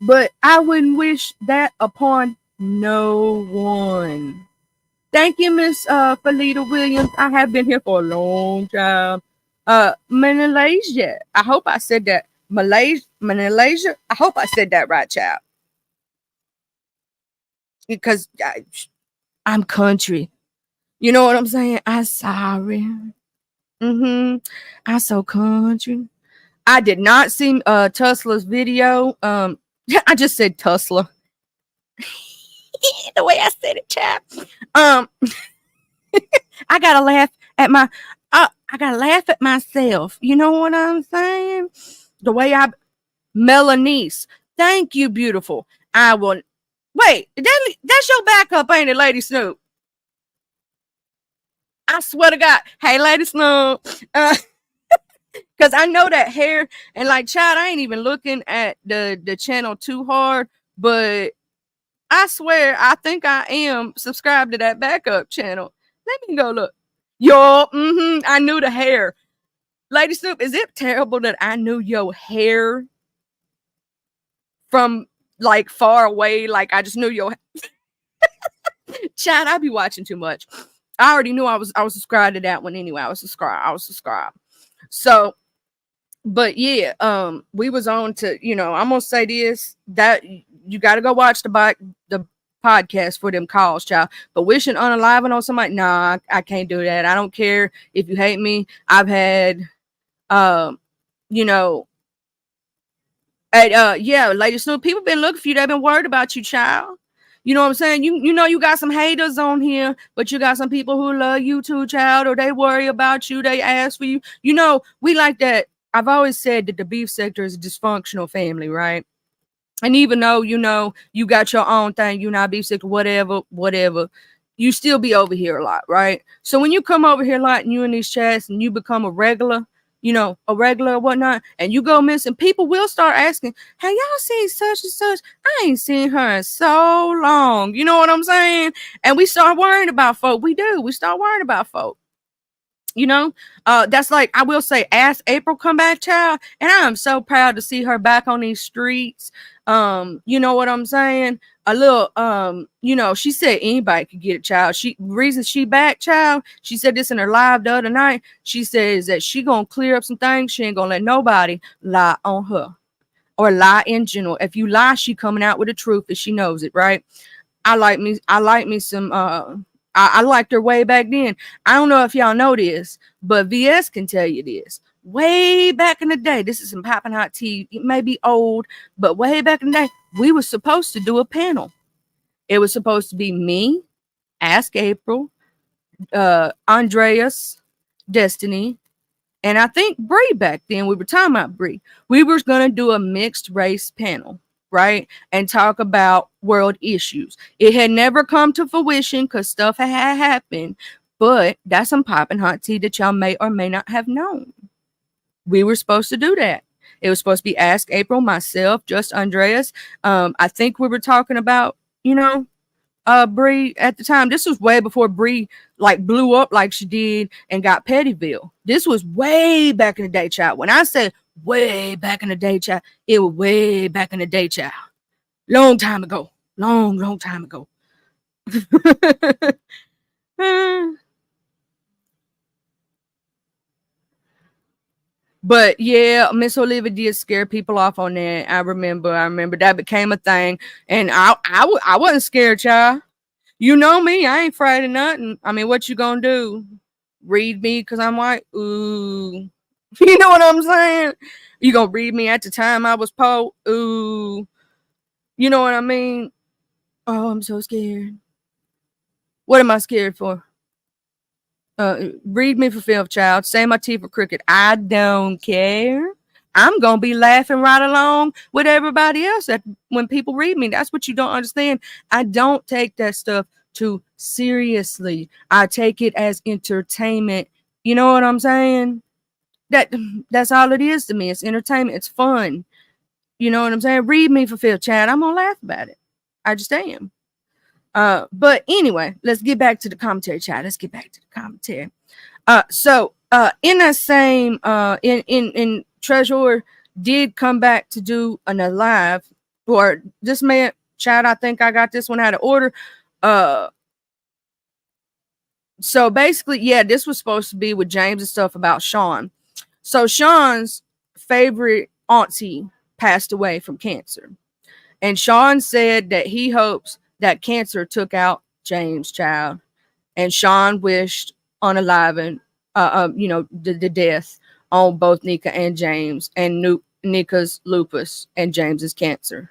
But I wouldn't wish that upon no one. Thank you, Miss Felita Williams. I have been here for a long time. Malaysia. I hope I said that. Malaysia. I hope I said that right, child. Because I'm country. You know what I'm saying? I'm sorry. I'm so country. I did not see Tusla's video. I just said Tusla. The way I said it, chap. Um, I gotta laugh at my. I gotta laugh at myself. You know what I'm saying? The way I, Melanese. Thank you, beautiful. I will. Wait, that's your backup, ain't it, Lady Snoop? I swear to God. Hey, Lady Snoop. Because I know that hair and like, child, I ain't even looking at the channel too hard, but I swear I think I am subscribed to that backup channel. Let me go look. Yo, I knew the hair. Lady Snoop, is it terrible that I knew your hair from like far away? Like I just knew your Chad, I be watching too much. I already knew I was subscribed to that one anyway. I was subscribed. So but yeah, we was on to, I'm gonna say this, that you gotta go watch the podcast for them calls, child. But wishing unaliving on somebody, nah, I can't do that. I don't care if you hate me. I've had you know, yeah, Lady Snoop, people been looking for you, they've been worried about you, child. You know what I'm saying? You know you got some haters on here, but you got some people who love you too, child, or they worry about you, they ask for you. You know, we like that. I've always said that the beef sector is a dysfunctional family, right? And even though you got your own thing, you're not beef sector, whatever, you still be over here a lot, right? So when you come over here a lot and you in these chats and you become a regular or whatnot, and you go missing, people will start asking, "Have y'all seen such and such? I ain't seen her in so long." You know what I'm saying? And we start worrying about folk. We do. We start worrying about folk. That's like, I will say, ask April come back, child, and I am so proud to see her back on these streets. You know what I'm saying? A little, she said anybody could get it, child. Reason she back, child, she said this in her live the other night. She says that she gonna clear up some things. She ain't gonna let nobody lie on her or lie in general. If you lie, she coming out with the truth if she knows it, right? I like me some I liked her way back then. I don't know if y'all know this, but VS can tell you this. Way back in the day, this is some popping hot tea. It may be old, but way back in the day, we were supposed to do a panel. It was supposed to be me, Ask April, Andreas, Destiny, and I think Bree back then. We were talking about Bree. We were going to do a mixed race panel, right? And talk about world issues. It had never come to fruition because stuff had happened, but that's some popping hot tea that y'all may or may not have known. We were supposed to do that. It was supposed to be Ask April, myself, just Andreas. I think we were talking about, Bree at the time. This was way before Bree like blew up like she did and got Pettyville. This was way back in the day, child. When I say way back in the day, child, it was way back in the day, child. Long time ago. Long time ago. But yeah, Miss Olivia did scare people off on that. I remember that became a thing, and I wasn't scared, child. You know me, I ain't afraid of nothing. I mean, what you gonna do? Read me because I'm white? Ooh. You know what I'm saying? You gonna read me at the time I was poor? Ooh. You know what I mean? Oh, I'm so scared. What am I scared for? Read me for filth, child. Say my teeth for cricket. I don't care. I'm going to be laughing right along with everybody else that when people read me. That's what you don't understand. I don't take that stuff too seriously. I take it as entertainment. You know what I'm saying? That that's all it is to me. It's entertainment. It's fun. You know what I'm saying? Read me for Phil Chad. I'm gonna laugh about it. I just am. But anyway, let's get back to the commentary, Chad. Let's get back to the commentary. In that same in Treasure did come back to do another live, or this man, Chad, I think I got this one out of order. So basically, yeah, this was supposed to be with James and stuff about Sean. So Sean's favorite auntie passed away from cancer. And Sean said that he hopes that cancer took out James' child. And Sean wished unalive the death on both Nika and James, and Nika's lupus and James's cancer.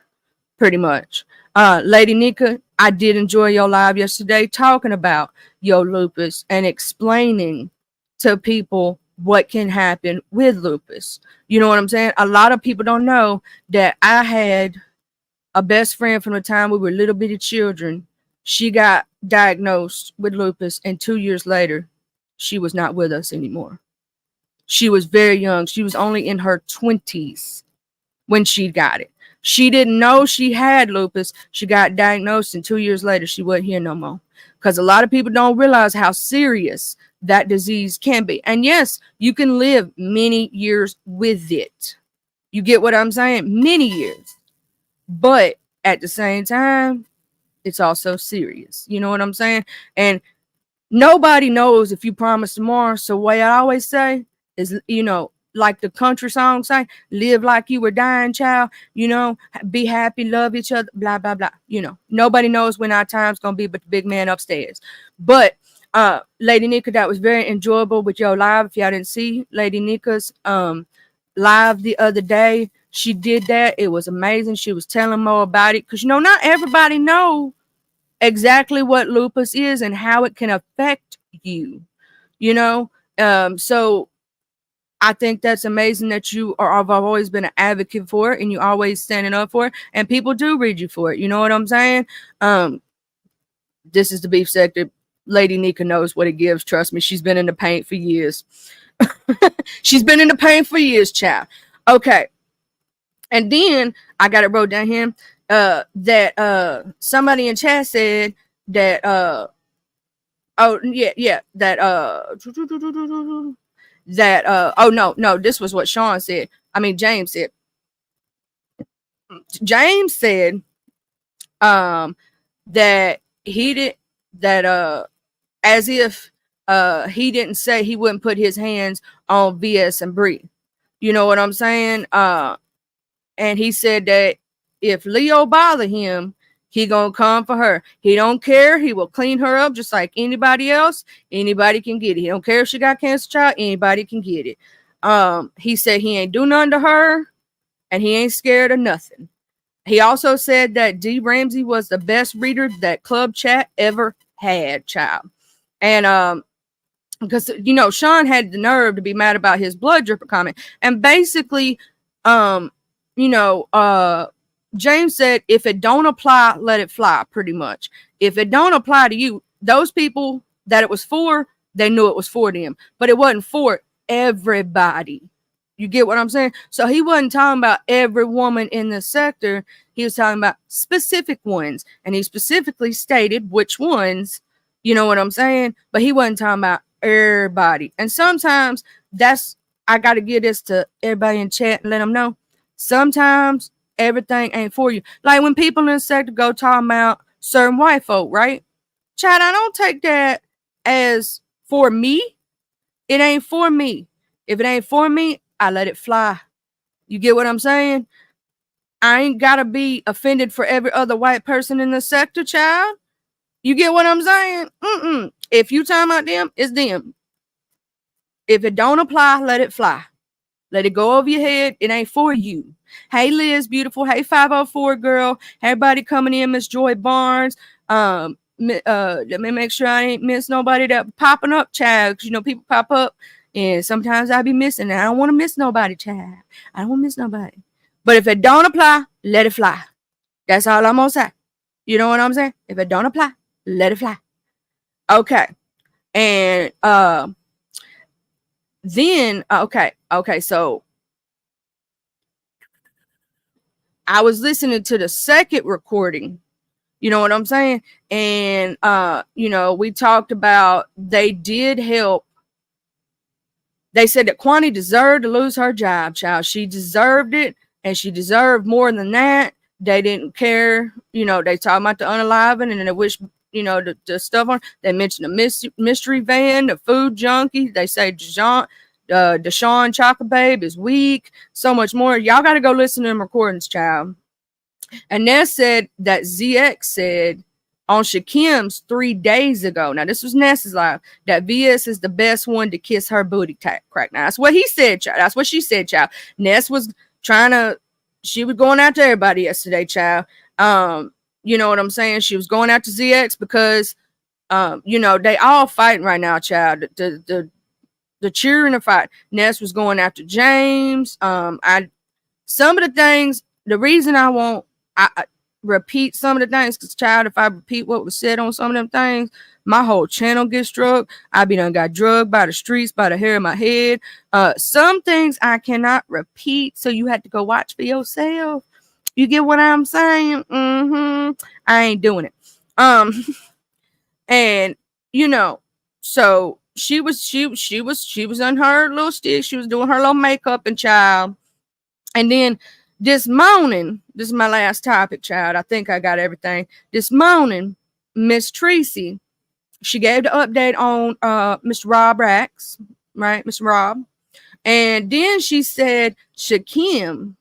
Pretty much. Lady Nika, I did enjoy your live yesterday talking about your lupus and explaining to people what can happen with lupus. You know what I'm saying? A lot of people don't know that I had a best friend from the time we were little bitty children. She got diagnosed with lupus, and 2 years later, she was not with us anymore. She was very young. She was only in her 20s when she got it. She didn't know she had lupus. She got diagnosed, and 2 years later, she wasn't here no more. Because a lot of people don't realize how serious that disease can be. And yes, you can live many years with it. You get what I'm saying? Many years. But at the same time, it's also serious. You know what I'm saying? And nobody knows if you promise tomorrow. So what I always say is, like the country song say, live like you were dying, child. Be happy, love each other, blah, blah, blah. Nobody knows when our time's going to be but the big man upstairs. But Lady Nika, that was very enjoyable with your live. If y'all didn't see Lady Nika's live the other day, she did that. It was amazing. She was telling more about it because, not everybody know exactly what lupus is and how it can affect you, so I think that's amazing that you have always been an advocate for it and you always standing up for it, and people do read you for it. You know what I'm saying? This is the beef sector. Lady Nika knows what it gives. Trust me, she's been in the paint for years. She's been in the paint for years, child. Okay. And then I got it wrote down here that somebody in chat said that this was what Sean said. James said. James said that he did that as if he didn't say he wouldn't put his hands on VS and Bree. You know what I'm saying? And he said that if Leo bother him, he gonna come for her. He don't care. He will clean her up just like anybody else. Anybody can get it. He don't care if she got cancer, child. Anybody can get it. He said he ain't do nothing to her, and he ain't scared of nothing. He also said that D. Ramsey was the best reader that Club Chat ever had, child. And because Sean had the nerve to be mad about his blood dripper comment, and basically, James said, if it don't apply, let it fly, pretty much. If it don't apply to you, those people that it was for, they knew it was for them. But it wasn't for everybody. You get what I'm saying? So he wasn't talking about every woman in the sector. He was talking about specific ones. And he specifically stated which ones, you know what I'm saying? But he wasn't talking about everybody. And sometimes I got to give this to everybody in chat and let them know. Sometimes everything ain't for you. Like when people in the sector go talking about certain white folk, right? Chad, I don't take that as for me. It ain't for me. If it ain't for me, I let it fly. You get what I'm saying? I ain't got to be offended for every other white person in the sector, child. You get what I'm saying? If you talking about them, it's them. If it don't apply, let it fly. Let it go over your head. It ain't for you. Hey, Liz, beautiful. Hey, 504 girl. Everybody coming in. Miss Joy Barnes. Let me make sure I ain't miss nobody that popping up, child. People pop up And sometimes I be missing. And I don't want to miss nobody, child. I don't want to miss nobody. But if it don't apply, let it fly. That's all I'm gonna say. You know what I'm saying? If it don't apply, let it fly. Okay. And then okay, so I was listening to the second recording. You know what I'm saying? And we talked about they did help. They said that Kwani deserved to lose her job, child. She deserved it, and she deserved more than that. They didn't care. They talked about the unaliving, and then they wish, the stuff on. They mentioned the mystery van, the food junkie. They say Deshaun Chocolate Babe is weak. So much more. Y'all got to go listen to them recordings, child. And Ness said that ZX said on Shakim's 3 days ago. Now, this was Ness's live. That VS is the best one to kiss her booty crack. Now, that's what he said, child. That's what she said, child. Ness was she was going out to everybody yesterday, child. You know what I'm saying? She was going out to ZX because, they all fighting right now, child. The cheering and fight. Ness was going after James. Some of the things, the reason I repeat some of the things, because child, if I repeat what was said on some of them things, my whole channel gets drugged. I be done got drugged by the streets, by the hair of my head. Some things I cannot repeat, so you have to go watch for yourself. You get what I'm saying? I ain't doing it. And so she was on her little stick. She was doing her little makeup and child. And then this morning, this is my last topic, child. I think I got everything. This morning, Miss Tracy, she gave the update on Mr. Rob Rax, right? Mr. Rob. And then she said Shakim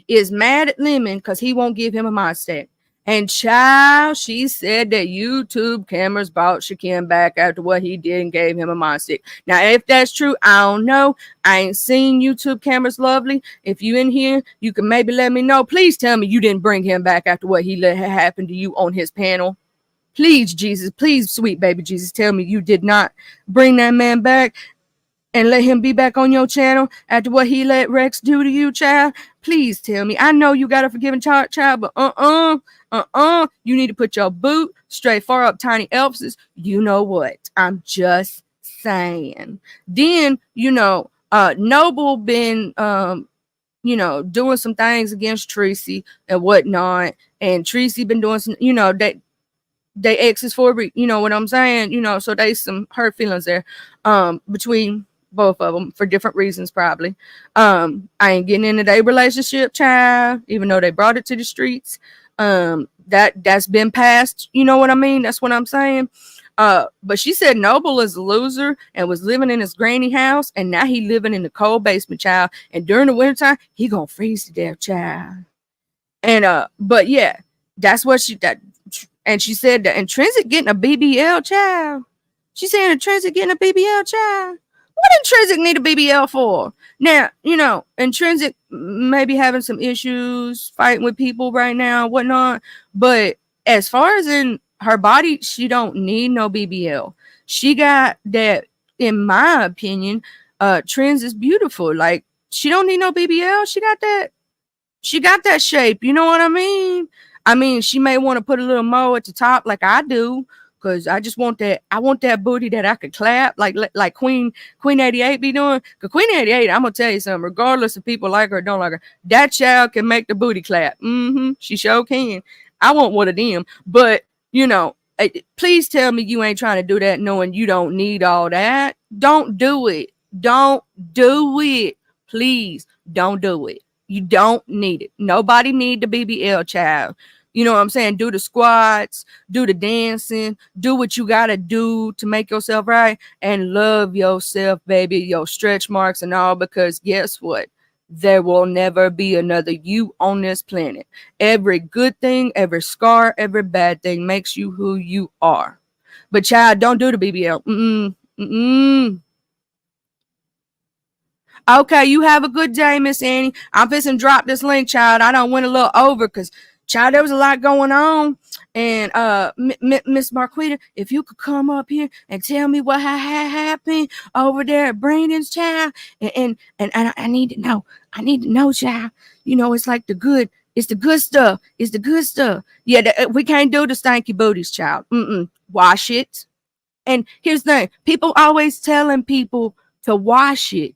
is mad at Lemon because he won't give him a mod stack. And child, she said that YouTube cameras bought Shakim back after what he did and gave him a mod stick. Now, if that's true, I don't know. I ain't seen YouTube cameras, lovely. If you in here, you can maybe let me know. Please tell me you didn't bring him back after what he let happen to you on his panel. Please, Jesus, please, sweet baby Jesus, tell me you did not bring that man back and let him be back on your channel after what he let Rex do to you, child. Please tell me. I know you got a forgiving child, but you need to put your boot straight far up Tiny Elf's. You know what? I'm just saying. Then, Noble been doing some things against Tracy and whatnot. And Tracy been doing some, they exes for, you know what I'm saying? So there's some hurt feelings there between both of them for different reasons, probably. I ain't getting into their relationship, child, even though they brought it to the streets. That's been passed. You know what I mean? That's what I'm saying. But she said Noble is a loser and was living in his granny house, and now he living in the cold basement, child. And during the wintertime, he gonna freeze to death, child. And but yeah, that's what and she said that Intrinsic getting a BBL, child. She saying Intrinsic getting a BBL, child. What Intrinsic need a BBL for? Now, Intrinsic may be having some issues fighting with people right now, whatnot. But as far as in her body, she don't need no BBL. She got that, in my opinion, Trends is beautiful. Like, she don't need no BBL. She got that shape. You know what I mean? I mean, she may want to put a little more at the top like I do. Cause I just want that. I want that booty that I could clap like Queen 88 be doing. Cause Queen 88, I'm gonna tell you something. Regardless if people like her or don't like her, that child can make the booty clap. She sure can. I want one of them. But please tell me you ain't trying to do that, knowing you don't need all that. Don't do it. Don't do it. Please don't do it. You don't need it. Nobody need the BBL, child. You know what I'm saying? Do the squats, do the dancing, do what you got to do to make yourself right, and love yourself, baby, your stretch marks and all, because guess what? There will never be another you on this planet. Every good thing, every scar, every bad thing makes you who you are. But child, don't do the BBL. Okay, you have a good day, Miss Annie. I'm fixing to drop this link, child. I don't went a little over because Child, there was a lot going on, and Miss Marquita, if you could come up here and tell me what had happened over there at Brandon's, child, and I need to know. I need to know, child. You know, it's like the good. It's the good stuff. It's the good stuff. Yeah, we can't do the stanky booties, child. Wash it. And here's the thing: people always telling people to wash it,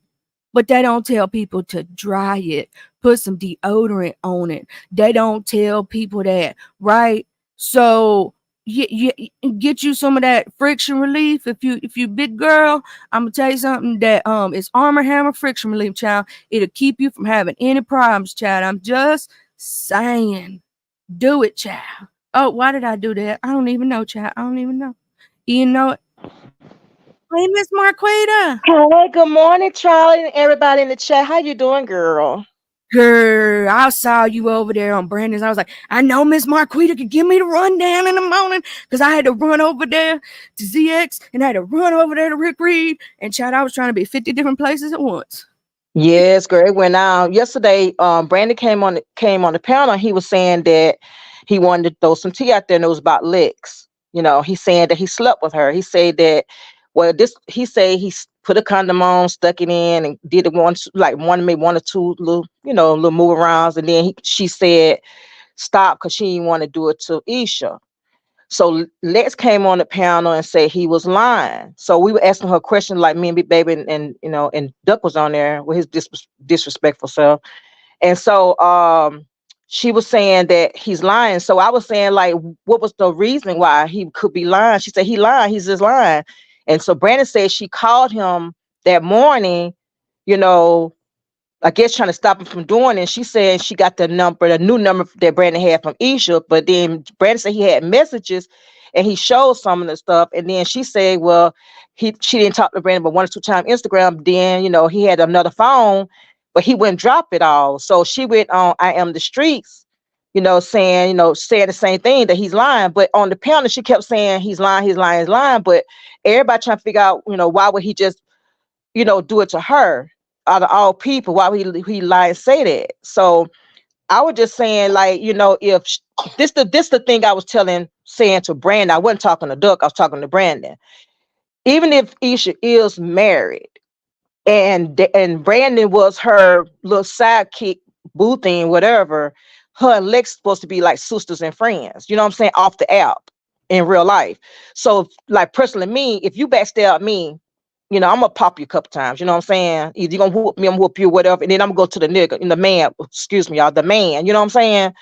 but they don't tell people to dry it, put some deodorant on it. They don't tell people that, right? So you get you some of that friction relief. If you big girl, I'm gonna tell you something that it's Armor Hammer friction relief, child. It'll keep you from having any problems, child. I'm just saying, do it, child. Oh, why did I do that? I don't even know, child. I don't even know. You know, hey, Miss Marquita. Hey, good morning, Charlie, and everybody in the chat. How you doing, girl? Girl, I saw you over there on Brandon's. I was like, I know Miss Marquita could give me the rundown in the morning because I had to run over there to ZX and I had to run over there to Rick Reed. And child, I was trying to be 50 different places at once. Yes, girl. It went out yesterday. Brandon came on the panel. He was saying that he wanted to throw some tea out there, and it was about Lex. He's saying that he slept with her. He said that, well, this he said put a condom on, stuck it in, and did it once, like maybe one or two little, little move arounds, and then she said stop because she didn't want to do it to Isha. So Lex came on the panel and said he was lying. So we were asking her questions like me and Big Baby and Duck was on there with his disrespectful self. And so she was saying that he's lying. So I was saying, like, what was the reason why he could be lying? She said he lying, he's just lying. And so Brandon said she called him that morning, you know, I guess trying to stop him from doing it. She said she got the new number that Brandon had from Isha, but then Brandon said he had messages and he showed some of the stuff. And then she said, well, she didn't talk to Brandon but one or two times Instagram. Then, he had another phone, but he wouldn't drop it all. So she went on I Am the Streets, saying the same thing that he's lying. But on the panel, she kept saying he's lying, he's lying, he's lying. But everybody trying to figure out, why would he just do it to her out of all people? Why would he lie and say that? So I was just saying, like, if this the thing I was saying to Brandon. I wasn't talking to Duck, I was talking to Brandon. Even if Isha is married and Brandon was her little sidekick, boo thing, whatever, her and Lex supposed to be like sisters and friends, you know what I'm saying, off the app in real life. So, like, personally, me, if you backstab me, I'm gonna pop you a couple times. You know what I'm saying? Either you're gonna whoop me, I'm gonna whoop you, whatever, and then I'm gonna go to the nigga and the man, excuse me, y'all, the man, you know what I'm saying?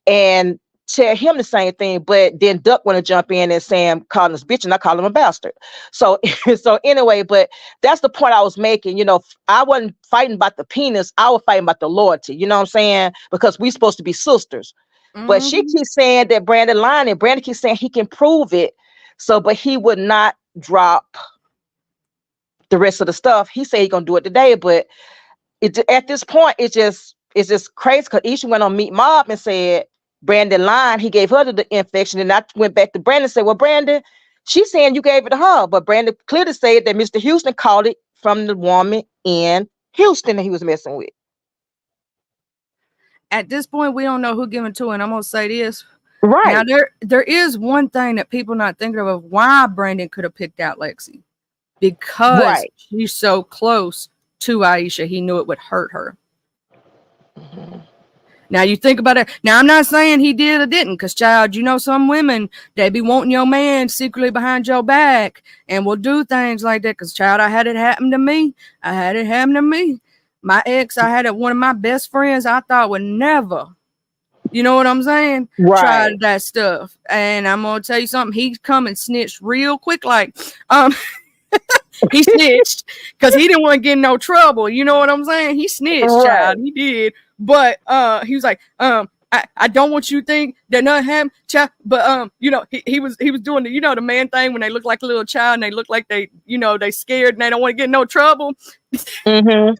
And tell him the same thing. But then Duck wanna jump in and Sam calling us bitch, and I call him a bastard. So so anyway, but that's the point I was making. I wasn't fighting about the penis, I was fighting about the loyalty, you know what I'm saying? Because we supposed to be sisters. But she keeps saying that Brandon lying, and Brandon keeps saying he can prove it. So, but he would not drop the rest of the stuff. He said he's gonna do it today, but at this point, it's just crazy because Isha went on Meet Mob and said Brandon lied. He gave her the infection, and I went back to Brandon and said, "Well, Brandon, she's saying you gave it to her, but Brandon clearly said that Mr. Houston called it from the woman in Houston that he was messing with." At this point, we don't know who giving to, and I'm gonna say this. Now, Right, there is one thing that people not thinking of why Brandon could have picked out Lexi. Because right. she's so close to Aisha, he knew it would hurt her. Mhm. Now you think about it. Now I'm not saying he did or didn't, because child, some women, they be wanting your man secretly behind your back and will do things like that. Because child, I had it happen to me. I had it happen to me. My ex, I had it, one of my best friends I thought would never, you know what I'm saying, Right. tried that stuff. And I'm gonna tell you something, he come and snitched real quick. Like, um, he snitched because he didn't want to get in no trouble. You know what I'm saying? He snitched, child. Right. He did. But he was like, I don't want you to think that nothing happened, child. But he was doing the man thing when they look like a little child and they look like they scared and they don't want to get in no trouble. Hmm.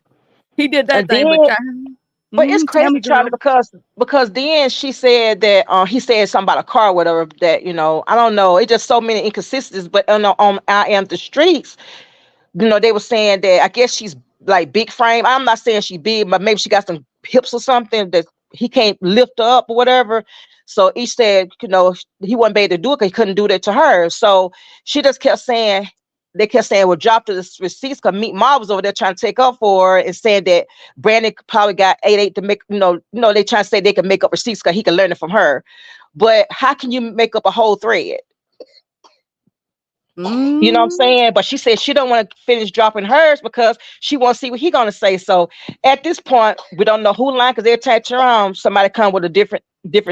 He did that And thing, then, but child, but it's tell crazy, me, Charlie, girl. because then she said that he said something about a car or whatever, that I don't know. It's just so many inconsistencies. But on I Am the Streets, they were saying that I guess she's like big frame. I'm not saying she big, but maybe she got some hips or something that he can't lift her up or whatever. So each said, he wasn't able to do it because he couldn't do that to her. So she just kept saying, they kept saying, well, drop the receipts because Meat Ma was over there trying to take up for her and saying that Brandon probably got 8 to make, they trying to say they can make up receipts because he can learn it from her. But how can you make up a whole thread? You know what I'm Mm, saying? But she said she don't want to finish dropping hers because she want to see what he gonna say. So at this point, we don't know who lying because every time you on, somebody come with a different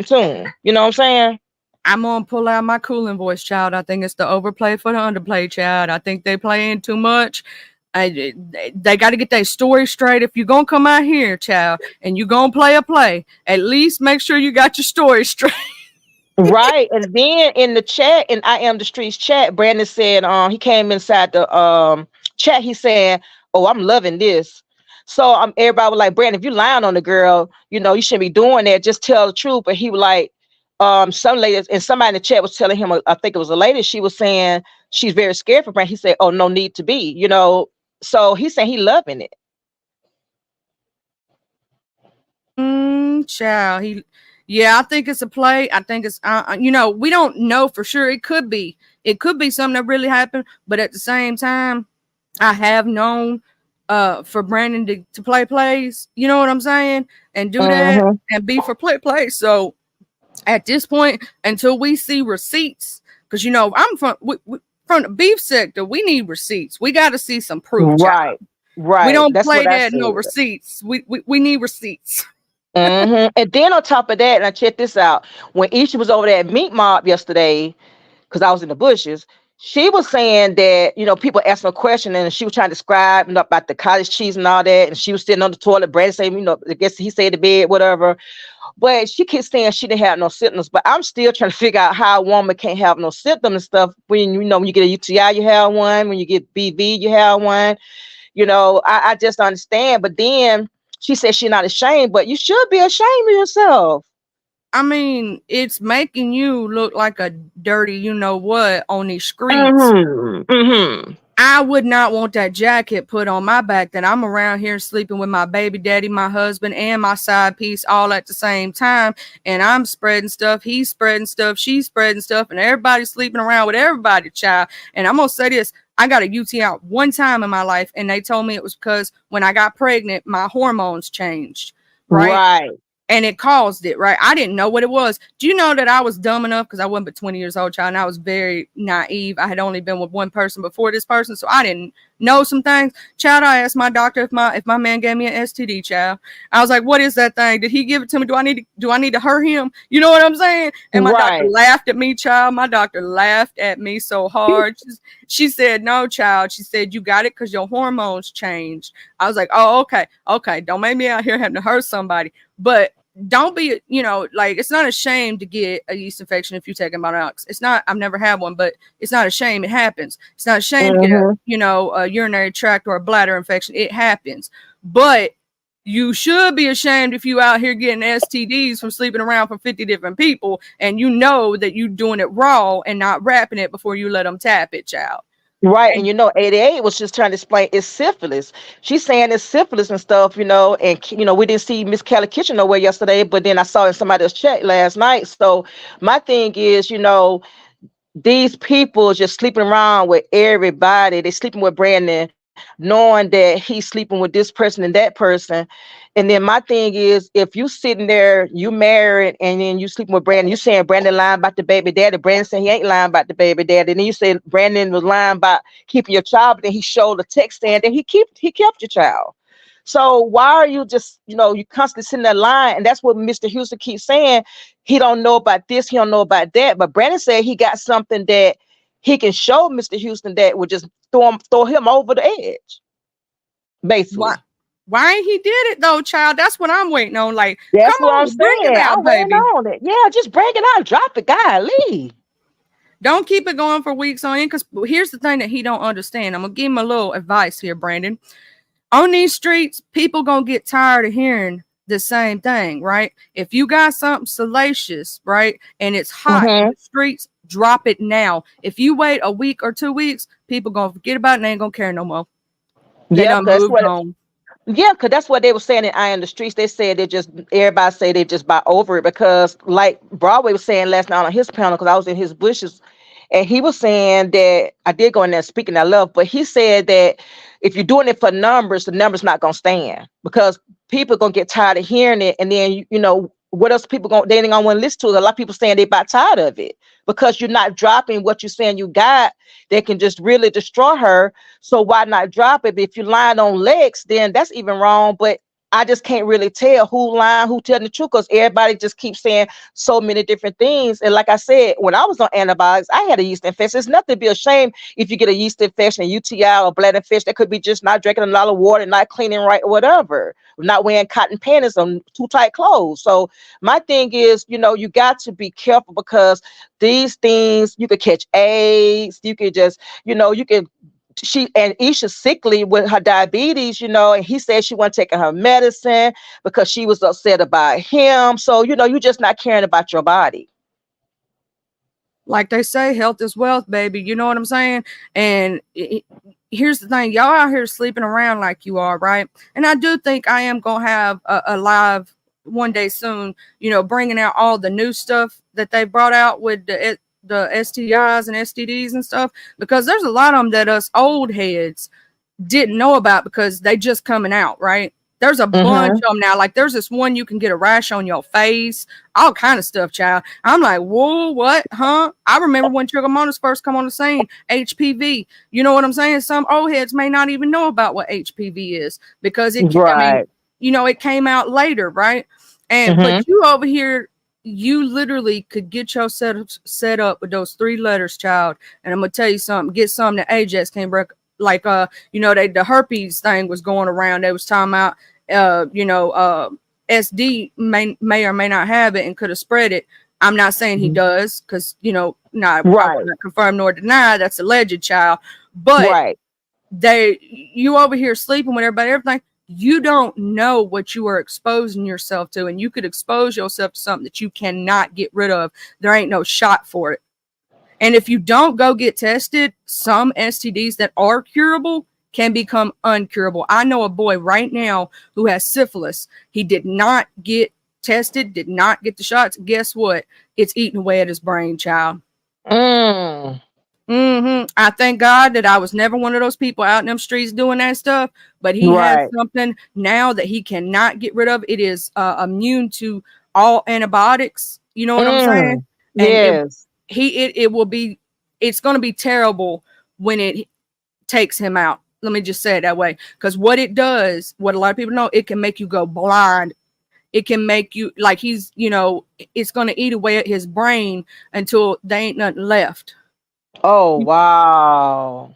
tune. You know what I'm saying? I'm gonna pull out my cooling voice, child. I think it's the overplay for the underplay, child. I think they playing too much. They got to get their story straight. If you're gonna come out here, child, and you gonna play a play, at least make sure you got your story straight. Right. And then in the chat, in I Am the Streets chat, Brandon said, he came inside the chat, he said, oh, I'm loving this. So everybody was like, Brandon, if you lying on the girl, you shouldn't be doing that. Just tell the truth. But he was like, some ladies, and somebody in the chat was telling him, I think it was a lady, she was saying she's very scared for Brandon. He said, oh, no need to be. So he said he loving it. Child, yeah, I think it's a play. I think it's, we don't know for sure. It could be something that really happened, but at the same time, I have known for Brandon to play plays, you know what I'm saying, and do that Mm-hmm. and be for play. So at this point, until we see receipts, because I'm from the beef sector, we need receipts. We got to see some proof, child. Right. We Right. don't That's play what I that said. no receipts. We need receipts. And then on top of that, and I checked this out, when Isha was over there at Meat Mob yesterday, because I was in the bushes, she was saying that, people asked her a question and she was trying to describe, about the cottage cheese and all that. And she was sitting on the toilet, Brad saying, I guess he said the bed, whatever. But she keeps saying she didn't have no symptoms. But I'm still trying to figure out how a woman can't have no symptoms and stuff. When, when you get a UTI, you have one. When you get BV, you have one. I just understand. But then she said she's not ashamed, but you should be ashamed of yourself. I mean, it's making you look like a dirty, you know what, on these streets. Mm-hmm. Mm-hmm. I would not want that jacket put on my back that I'm around here sleeping with my baby daddy, my husband, and my side piece all at the same time. And I'm spreading stuff, he's spreading stuff, she's spreading stuff, and everybody's sleeping around with everybody, child. And I'm going to say this, I got a UTI one time in my life, and they told me it was because when I got pregnant, my hormones changed, right? Right. And it caused it, right? I didn't know what it was. Do you know that I was dumb enough, because I wasn't but 20 years old, child, and I was very naive. I had only been with one person before this person, so I didn't know some things. Child, I asked my doctor if my man gave me an STD, child. I was like, what is that thing? Did he give it to me? Do I need to hurt him? You know what I'm saying? And my doctor Right. laughed at me, child. My doctor laughed at me so hard. She said, no, child. She said, you got it because your hormones changed. I was like, oh, okay. Okay. Don't make me out here having to hurt somebody. But don't be, like, it's not a shame to get a yeast infection if you take antibiotics. It's not, I've never had one, but it's not a shame. It happens. It's not a shame to get a urinary tract or a bladder infection. It happens. But you should be ashamed if you out here getting STDs from sleeping around for 50 different people, and you know that you doing it raw and not wrapping it before you let them tap it, child. Right. And And 88 was just trying to explain it's syphilis. She's saying it's syphilis and stuff, and we didn't see Miss Kelly Kitchen nowhere yesterday, but then I saw in somebody else's chat last night. So my thing is, these people just sleeping around with everybody. They sleeping with Brandon, knowing that he's sleeping with this person and that person. And then my thing is, if you sitting there, you married, and then you sleeping with Brandon, you saying Brandon lying about the baby daddy. Brandon saying he ain't lying about the baby daddy. And then you say Brandon was lying about keeping your child, but then he showed the text saying that he kept your child. So why are you just, you constantly sitting there lying? And that's what Mr. Houston keeps saying. He don't know about this, he don't know about that. But Brandon said he got something that he can show Mr. Houston that would just throw him over the edge, why basically. why he did it though, child? That's what I'm waiting on. Like, That's come what I'm on, bring it saying. out, I'm waiting baby. on it. Yeah, just bring it out. Drop it, golly. Don't keep it going for weeks on end, because here's the thing that he don't understand. I'm gonna give him a little advice here, Brandon. On these streets, people gonna get tired of hearing the same thing, right? If you got something salacious, right, and it's hot in Mm-hmm. the streets, drop it now. If you wait a week or 2 weeks, people gonna forget about it and they ain't gonna care no more. They Yep, done that's moved what on. Yeah, because that's what they were saying in Eye on the Streets. They said they just everybody say they just buy over it because, like Broadway was saying last night on his panel, because I was in his bushes, and he was saying that I did go in there speaking I love, but he said that if you're doing it for numbers, the numbers not gonna stand because people gonna get tired of hearing it, and then you know what else people gonna they ain't gonna want to listen to it. A lot of people saying they about tired of it because you're not dropping what you're saying you got. They can just really destroy her, so why not drop it? But if you're lying on legs, then that's even wrong. But I just can't really tell who lying, who telling the truth, because everybody just keeps saying so many different things. And like I said, when I was on antibiotics, I had a yeast infection. It's nothing to be ashamed if you get a yeast infection, a UTI, or bladder infection. That could be just not drinking a lot of water, not cleaning right, or whatever, not wearing cotton panties on too tight clothes. So my thing is, you got to be careful because these things you could catch AIDS. You could just, you can she and Isha's sickly with her diabetes, and he said she wasn't taking her medicine because she was upset about him. So, you're just not caring about your body. Like they say, health is wealth, baby. You know what I'm saying? And here's the thing, y'all out here sleeping around like you are, right? And I do think I am gonna have a live one day soon, bringing out all the new stuff that they brought out with the STIs and STDs and stuff, because there's a lot of them that us old heads didn't know about because they just coming out, right? There's a bunch Mm-hmm. of them now. Like there's this one you can get a rash on your face, all kind of stuff, child. I'm like, whoa, what? Huh? I remember when trichomonas first come on the scene, HPV. You know what I'm saying? Some old heads may not even know about what HPV is because I mean, Right. it came out later, right? And Mm-hmm. but you over here, you literally could get your set up with those three letters, child. And I'm gonna tell you something. Get something that Ajax can't break, like the herpes thing was going around. They was talking about SD may or may not have it and could have spread it. I'm not saying he does because not I will Right. not confirm nor deny, that's alleged, child. But Right. you over here sleeping with everybody, everything. You don't know what you are exposing yourself to, and you could expose yourself to something that you cannot get rid of. There ain't no shot for it. And if you don't go get tested, some STDs that are curable can become uncurable. I know a boy right now who has syphilis. He did not get tested, did not get the shots. Guess what? It's eating away at his brain, child. Mm. I thank God that I was never one of those people out in them streets doing that stuff. But he has Right. something now that he cannot get rid of. It is immune to all antibiotics. You know what I'm saying? Mm. And Yes. it will be, it's going to be terrible when it takes him out. Let me just say it that way, because what it does, what a lot of people know, it can make you go blind. It can make you like it's going to eat away at his brain until there ain't nothing left. Oh, wow.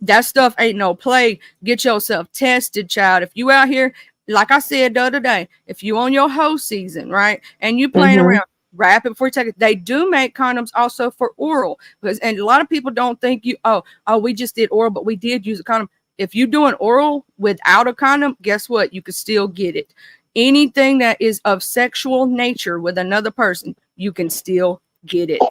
That stuff ain't no play. Get yourself tested, child. If you out here, like I said the other day, if you on your whole season, right, and you playing Mm-hmm. around, wrap it before you take it. They do make condoms also for oral, because and a lot of people don't think we just did oral, but we did use a condom. If you doing oral without a condom, guess what? You could still get it. Anything that is of sexual nature with another person, you can still get it.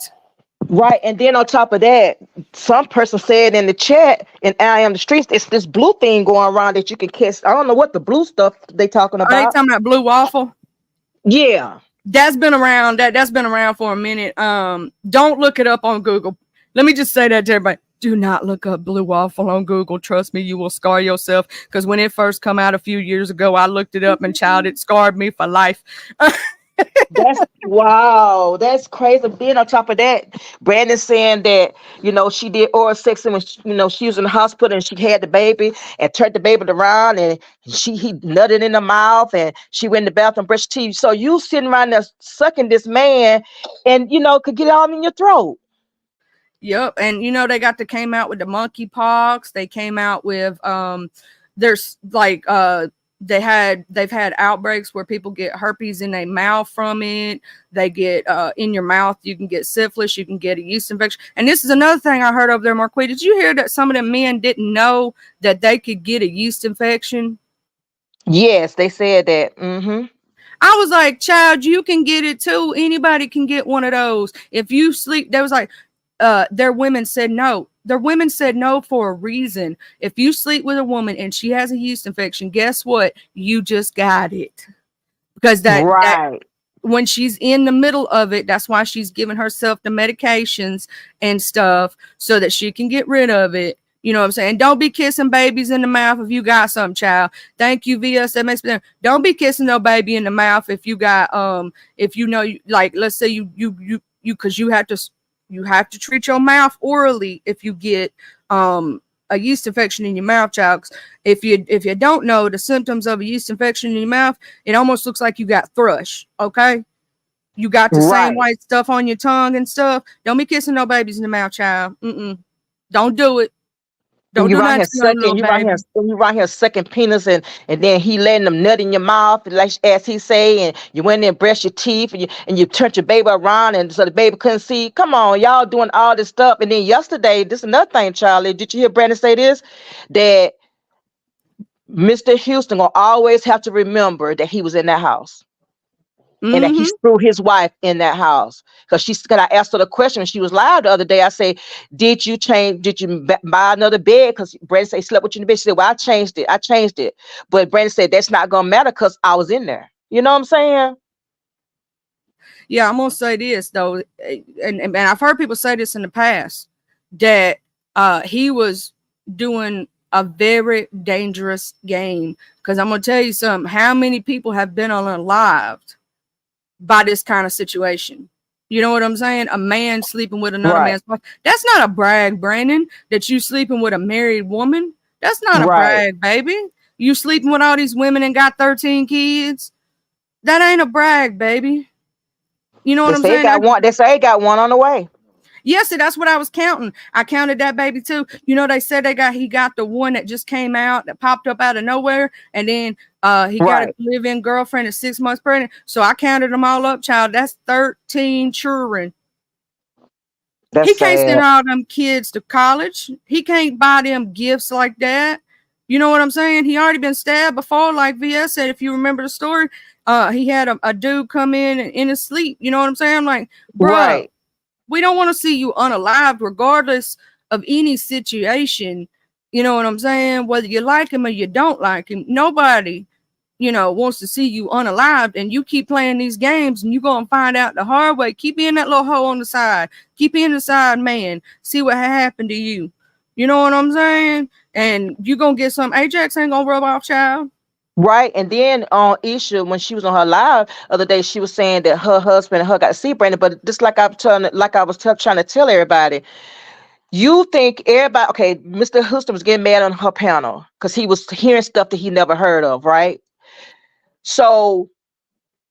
Right. And then on top of that, some person said in the chat in I am the streets, it's this blue thing going around that you can kiss. I don't know what the blue stuff they talking Are they about. talking about blue waffle? Yeah. That's been around. That's been around for a minute. Don't look it up on Google. Let me just say that to everybody. Do not look up blue waffle on Google. Trust me, you will scar yourself. Because when it first come out a few years ago, I looked it up and child, it scarred me for life. That's wow. That's crazy. Then on top of that, Brandon saying that she did oral sex and when she was in the hospital and she had the baby and turned the baby around and he nutted in the mouth and she went in the bathroom brushed teeth. So you sitting around there sucking this man and could get it all in your throat. Yep, and they came out with the monkeypox. They came out with there's like they've had outbreaks where people get herpes in their mouth from it. They get in your mouth. You can get syphilis. You can get a yeast infection. And this is another thing I heard over there, Marquita. Did you hear that some of the men didn't know that they could get a yeast infection? Yes, they said that. Mm-hmm. I was like, child, you can get it too. Anybody can get one of those. If you sleep, they was like, their women said no. Their women said no for a reason. If you sleep with a woman and she has a yeast infection, guess what? You just got it. Because that Right. when she's in the middle of it, that's why she's giving herself the medications and stuff so that she can get rid of it. You know what I'm saying? Don't be kissing babies in the mouth if you got some, child. Thank you, VS. That makes me. Don't be kissing no baby in the mouth if you got if you know like let's say because you have to treat your mouth orally if you get a yeast infection in your mouth, child. If you don't know the symptoms of a yeast infection in your mouth, it almost looks like you got thrush. Okay, you got the same Right. white stuff on your tongue and stuff. Don't be kissing no babies in the mouth, child. Don't do it. And Don't do nothing to no little baby. you right here sucking penis, and then he letting them nut in your mouth, like as he say, and you went in and brush your teeth, and you turned your baby around, and so the baby couldn't see. Come on, y'all doing all this stuff. And then yesterday, this is another thing, Charlie. Did you hear Brandon say this? That Mr. Houston gonna always have to remember that he was in that house, and that he Mm-hmm. threw his wife in that house. Because I asked her the question, she was live the other day. I say, did you change? Did you buy another bed? Because Brandon said he slept with you in the bed. She said, well, I changed it. But Brandon said that's not gonna matter because I was in there. You know what I'm saying? Yeah, I'm gonna say this though, and I've heard people say this in the past that he was doing a very dangerous game. Because I'm gonna tell you something. How many people have been unalived by this kind of situation? You know what I'm saying? A man sleeping with another Right, man's wife. That's not a brag, Brandon. That you sleeping with a married woman. That's not a right. brag, baby. You sleeping with all these women and got 13 kids. That ain't a brag, baby. You know what They I'm say he saying? got one. They say he got one on the way. Yes, that's what I was counting. I counted that baby too. You know, they said he got the one that just came out that popped up out of nowhere, and then he got a Right. live-in girlfriend at 6 months pregnant. So I counted them all up, child. That's 13 children. That's He can't send sad. all them kids to college. He can't buy them gifts like that. You know what I'm saying? He already been stabbed before, like VS said. If you remember the story, he had a dude come in his sleep. You know what I'm saying? I'm like, bruh, Right. we don't want to see you unalived, regardless of any situation. You know what I'm saying? Whether you like him or you don't like him, nobody, wants to see you unalived. And you keep playing these games, and you go and find out the hard way. Keep being that little hoe on the side. Keep being the side man. See what happened to you. You know what I'm saying? And you gonna get some. Ajax ain't gonna rub off, child. Right. And then on Isha, when she was on her live the other day, she was saying that her husband and her got to see Brandon. But just like I was trying to tell everybody, you think everybody, okay, Mr. Houston was getting mad on her panel because he was hearing stuff that he never heard of, right? So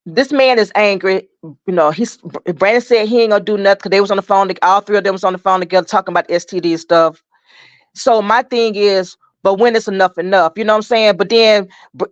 this man is angry. Brandon said he ain't gonna do nothing because they was on the phone. All three of them was on the phone together talking about STD stuff. So my thing is, but when it's enough, you know what I'm saying? But then and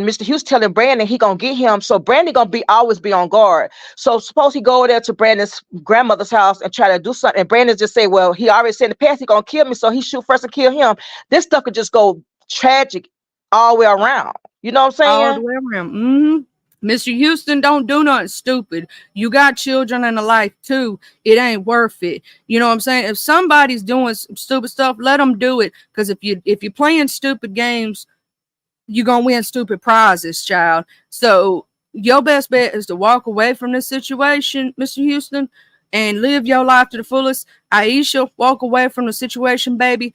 Mr. Hughes telling Brandon he gonna get him, so Brandon gonna always be on guard. So suppose he go over there to Brandon's grandmother's house and try to do something, and Brandon just say, well, he already said in the past he gonna kill me, so he shoot first and kill him. This stuff could just go tragic all the way around. You know what I'm All the saying? way around. Mr. Houston, don't do nothing stupid. You got children and a life too. It ain't worth it. You know what I'm saying? If somebody's doing some stupid stuff, let them do it. Because if you're playing stupid games, you're gonna win stupid prizes, child. So your best bet is to walk away from this situation, Mr. Houston, and live your life to the fullest. Aisha, walk away from the situation, baby.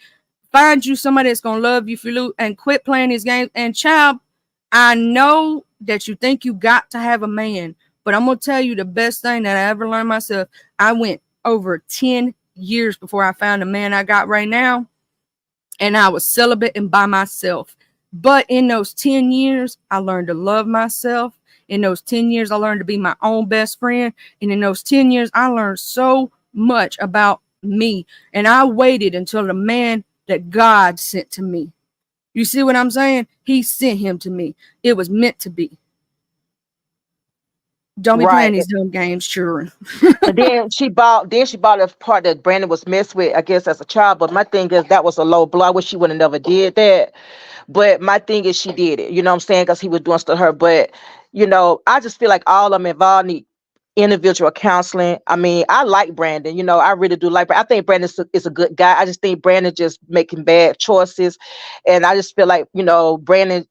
Find you somebody that's gonna love you for you and quit playing these games. And child, I know that you think you got to have a man, but I'm gonna tell you the best thing that I ever learned myself. I went over 10 years before I found the man I got right now, and I was celibate and by myself. But in those 10 years, I learned to love myself. In those 10 years, I learned to be my own best friend. And in those 10 years, I learned so much about me. And I waited until the man that God sent to me. You see what I'm saying? He sent him to me. It was meant to be. Don't be Right. playing these dumb games, children. And then she bought a part that Brandon was messed with, I guess, as a child. But my thing is that was a low blow. I wish she would have never did that. But my thing is she did it. You know what I'm saying? Because he was doing stuff to her. But I just feel like all of them involved need. individual counseling. I mean, I like Brandon. I really do like. I think Brandon is a good guy. I just think Brandon just making bad choices, and I just feel like Brandon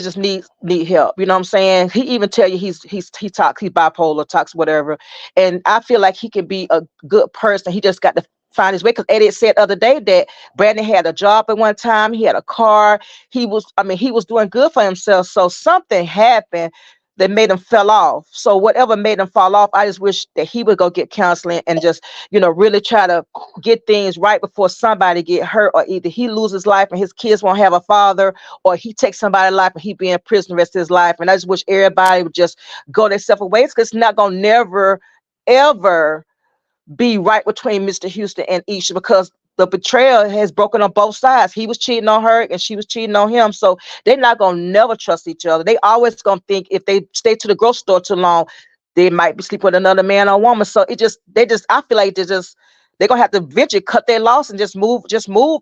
just need help. You know what I'm saying? He even tell you he's bipolar, talks whatever, and I feel like he can be a good person. He just got to find his way. Because Eddie said the other day that Brandon had a job at one time. He had a car. He was doing good for himself. So something happened that made him fell off. So whatever made him fall off, I just wish that he would go get counseling and just, really try to get things right before somebody get hurt, or either he loses life and his kids won't have a father, or he takes somebody's life and he be in prison the rest of his life. And I just wish everybody would just go their separate ways, because it's not gonna never ever be right between Mr. Houston and Isha, because the betrayal has broken on both sides. He was cheating on her and she was cheating on him. So they're not gonna never trust each other. They always gonna think if they stay to the grocery store too long, they might be sleeping with another man or woman. So I feel like they're gonna have to eventually cut their loss and just move,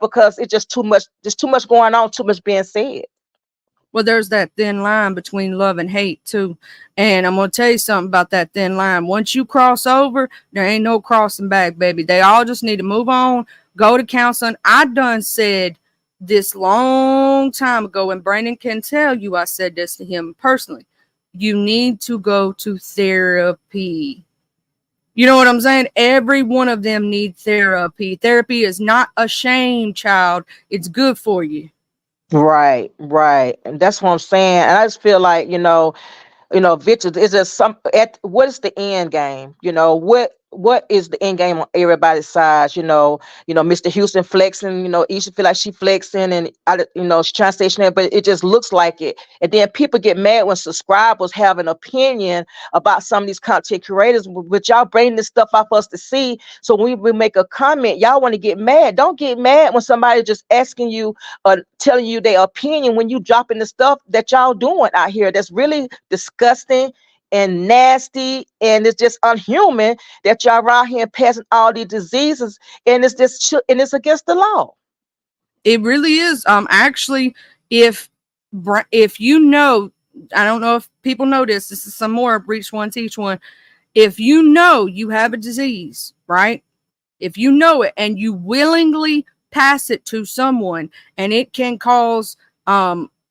because it's just too much. There's too much going on, too much being said. Well, there's that thin line between love and hate too. And I'm gonna tell you something about that thin line. Once you cross over, there ain't no crossing back, baby. They all just need to move on, go to counseling. I done said this long time ago, and Brandon can tell you I said this to him personally. You need to go to therapy. You know what I'm saying? Every one of them need therapy. Therapy is not a shame, child. It's good for you. Right, right. And that's what I'm saying. And I just feel like, Victor, is there some what is the end game? What is the end game on everybody's side? Mr. Houston flexing, Isha feel like she flexing, and she's trying to stay there, but it just looks like it. And then people get mad when subscribers have an opinion about some of these content creators, but y'all bring this stuff out for us to see. So when we make a comment, y'all want to get mad. Don't get mad when somebody just asking you, telling you their opinion, when you dropping the stuff that y'all doing out here that's really disgusting and nasty, and it's just unhuman that y'all around here passing all these diseases, and it's against the law. It really is. Actually, if if you know, I don't know if people know this. This is some more reach one, teach one. If you know you have a disease, right? If you know it and you willingly pass it to someone, and it can cause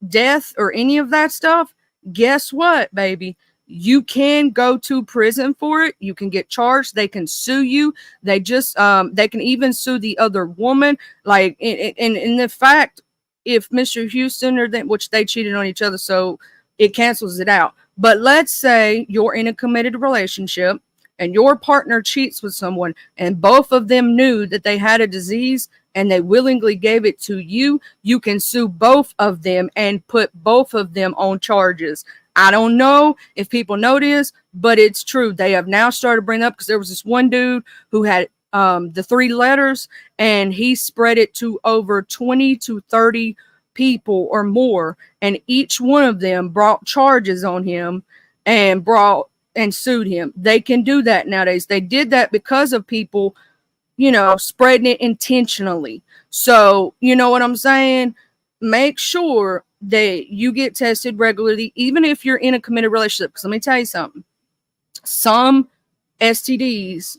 death or any of that stuff, guess what, baby? You can go to prison for it. You can get charged. They can sue you. They can even sue the other woman. Like in the fact, if Mr. Houston or them, which they cheated on each other, so it cancels it out. But let's say you're in a committed relationship and your partner cheats with someone, and both of them knew that they had a disease and they willingly gave it to you, you can sue both of them and put both of them on charges. I don't know if people know this, but it's true. They have now started bringing up, because there was this one dude who had the 3 letters, and he spread it to over 20 to 30 people or more, and each one of them brought charges on him and sued him. They can do that nowadays. They did that because of people, spreading it intentionally. So, you know what I'm saying? Make sure that you get tested regularly, even if you're in a committed relationship. Because let me tell you something. Some STDs,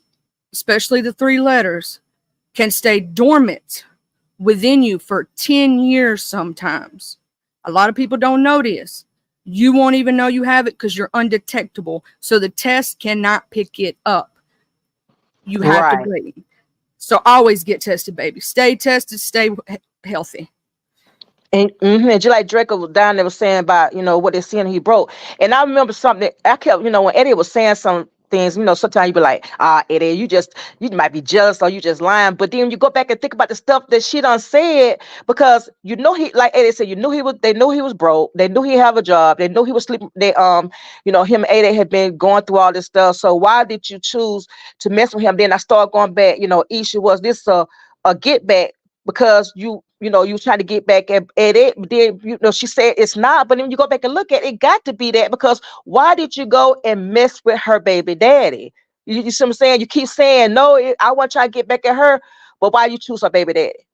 especially the 3 letters, can stay dormant within you for 10 years sometimes. A lot of people don't know this. You won't even know you have it because you're undetectable. So the test cannot pick it up. You have to Right. wait. So always get tested, baby. Stay tested, stay healthy. And just like Draco was down there was saying about, what they're seeing he broke. And I remember something that I kept, when Eddie was saying some things, sometimes you be like, Eddie, you might be jealous or you just lying. But then you go back and think about the stuff that she done said, because he, like Eddie said, they knew he was broke. They knew he have a job. They knew he was sleeping. Him and Eddie had been going through all this stuff. So why did you choose to mess with him? Then I started going back, Isha, was this a get back? Because you trying to get back at it, but then she said it's not. But then you go back and look at it, got to be that, because why did you go and mess with her baby daddy? You see what I'm saying? You keep saying no, I want to try to get back at her, but why you choose her baby daddy?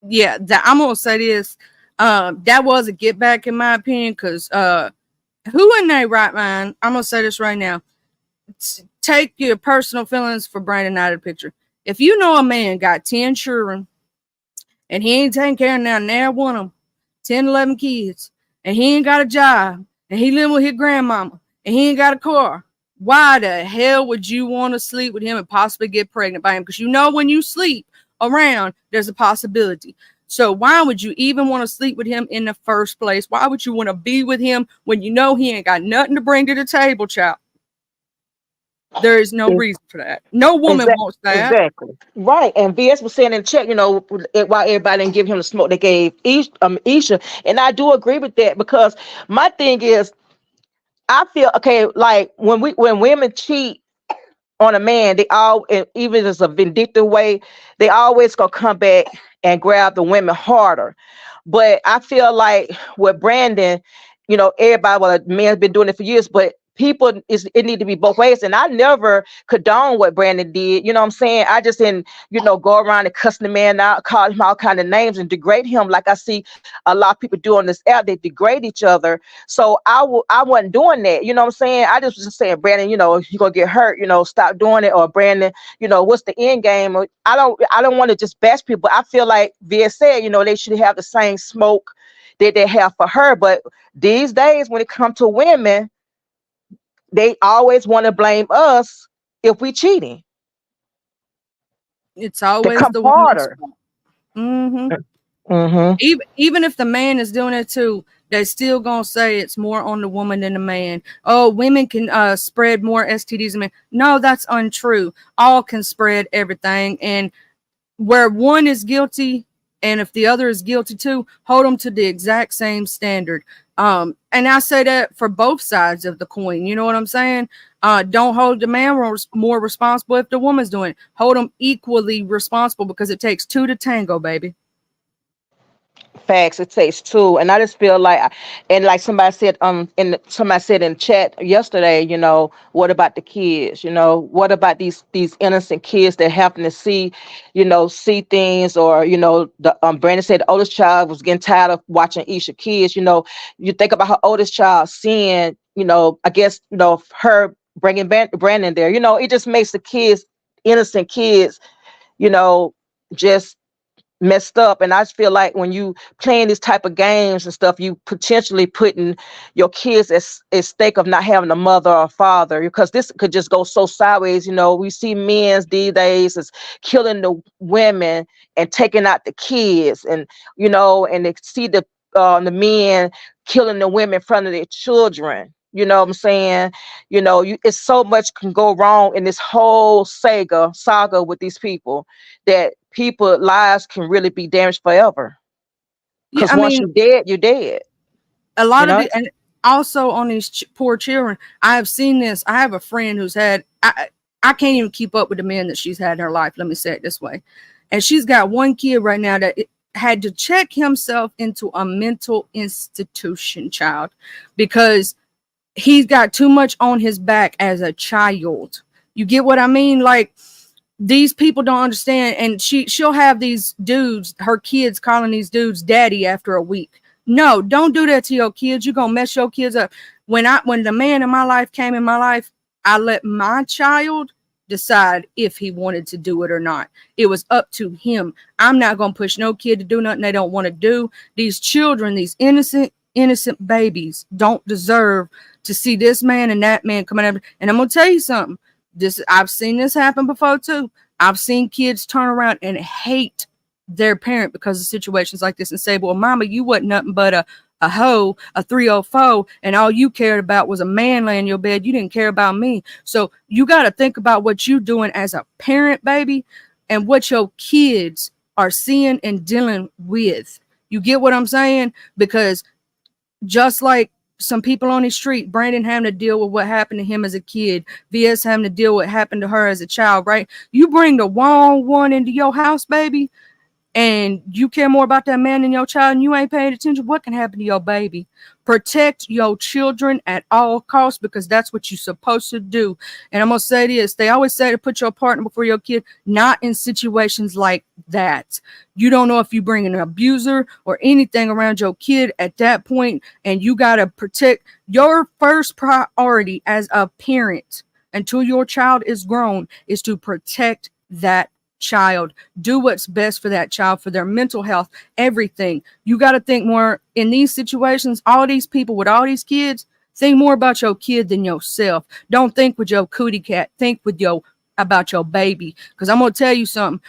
Yeah, I'm gonna say this. That was a get back in my opinion, because who in their right mind? I'm gonna say this right now. take your personal feelings for Brandon out of the picture. If you know a man got 10 children and he ain't taking care of now one of them, 10, 11 kids, and he ain't got a job, and he living with his grandmama, and he ain't got a car, why the hell would you want to sleep with him and possibly get pregnant by him? Because you know when you sleep around, there's a possibility. So why would you even want to sleep with him in the first place? Why would you want to be with him when you know he ain't got nothing to bring to the table, child? There is no reason for that. No woman Exactly. wants that. Exactly. Right. And VS was saying in the chat, while everybody didn't give him the smoke, they gave Isha. And I do agree with that because my thing is, I feel okay, like when women cheat on a man, they all, and even if it's a vindictive way, they always gonna come back and grab the women harder. But I feel like with Brandon, everybody, well, the man's been doing it for years, but people, it need to be both ways. And I never condone what Brandon did. You know what I'm saying? I just didn't, go around and cuss the man out, call him all kind of names and degrade him like I see a lot of people do on this app. They degrade each other. So I wasn't doing that. You know what I'm saying? I just was just saying, Brandon, you're gonna get hurt, stop doing it. Or Brandon, what's the end game? I don't want to just bash people, but I feel like Via said, they should have the same smoke that they have for her. But these days, when it comes to women, they always want to blame us if we cheating. It's They always come the woman's harder. fault. Mm-hmm. Mm-hmm. Even if the man is doing it too, they still gonna say it's more on the woman than the man. Oh, women can spread more STDs than men. No, that's untrue. All can spread everything, and where one is guilty, and if the other is guilty too, hold them to the exact same standard. And I say that for both sides of the coin. You know what I'm saying? Don't hold the man more responsible if the woman's doing it. Hold them equally responsible because it takes two to tango, baby. Facts. It takes two, and I just feel like, and like somebody said in chat yesterday, what about the kids? What about these innocent kids that happen to see things, or the Brandon said the oldest child was getting tired of watching Isha kids. You think about her oldest child seeing, I guess, her bringing Brandon there. It just makes the kids, innocent kids, you know, just messed up. And I just feel like when you playing these type of games and stuff, you potentially putting your kids at stake of not having a mother or father, because this could just go so sideways. We see men these days is killing the women and taking out the kids, and they see the men killing the women in front of their children. You know what I'm saying? It's so much can go wrong in this whole saga with these people, that people lives can really be damaged forever. Yeah, Because I once mean, you're dead, you're dead. a You lot of know. the, and also on these poor children, I have seen this. I have a friend who's had, I can't even keep up with the men that she's had in her life. Let me say it this way. And she's got one kid right now that had to check himself into a mental institution, child, because he's got too much on his back as a child. You get what I mean? Like, these people don't understand, and she'll have these dudes, her kids, calling these dudes daddy after a week. No, don't do that to your kids. You're gonna mess your kids up. When the man in my life came in my life, I let my child decide if he wanted to do it or not. It was up to him. I'm not gonna push no kid to do nothing they don't want to do. These children, these innocent babies, don't deserve to see this man and that man coming after. And I'm gonna tell you something. I've seen this happen before too. I've seen kids turn around and hate their parent because of situations like this and say, well, mama, you wasn't nothing but a hoe, a 304, and all you cared about was a man laying in your bed. You didn't care about me. So you got to think about what you're doing as a parent, baby, and what your kids are seeing and dealing with. You get what I'm saying? Because just like some people on the street, Brandon having to deal with what happened to him as a kid, VS having to deal with what happened to her as a child, right? You bring the wrong one into your house, baby, and you care more about that man than your child, and you ain't paying attention, what can happen to your baby? Protect your children at all costs, because that's what you're supposed to do. And I'm gonna say this, they always say to put your partner before your kid. Not in situations like that. You don't know if you bring an abuser or anything around your kid at that point, and you got to protect your first priority as a parent. until your child is grown is to protect that child. Do what's best for that child, for their mental health, everything. You got to think more in these situations. All these people with all these kids, think more about your kid than yourself. Don't think with your cootie cat. Think with your about your baby. Because I'm gonna tell you something.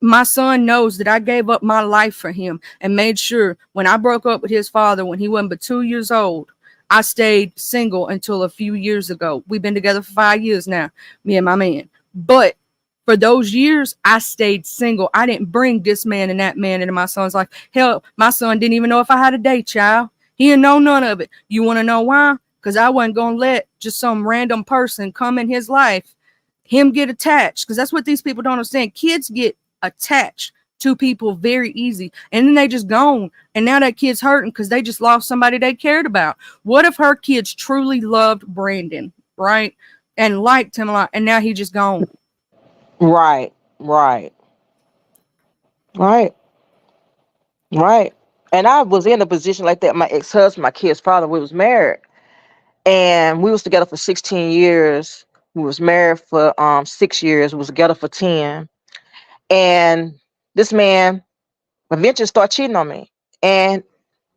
My son knows that I gave up my life for him and made sure when I broke up with his father when he wasn't but 2 years old, I stayed single until a few years ago. We've been together for 5 years now, me and my man. But for those years, I stayed single. I didn't bring this man and that man into my son's life. Hell, my son didn't even know if I had a date, child. He didn't know none of it. You want to know why? Because I wasn't going to let just some random person come in his life, him get attached. Because that's what these people don't understand. Kids get attached to people very easy, and then they just gone, and now that kid's hurting because they just lost somebody they cared about. What if her kids truly loved Brandon, right, and liked him a lot, and now he just gone? Right, right, right, right. And I was in a position like that. My ex-husband, my kid's father, we was married, and we was together for 16 years. We was married for 6 years. We was together for 10. And this man eventually started cheating on me. And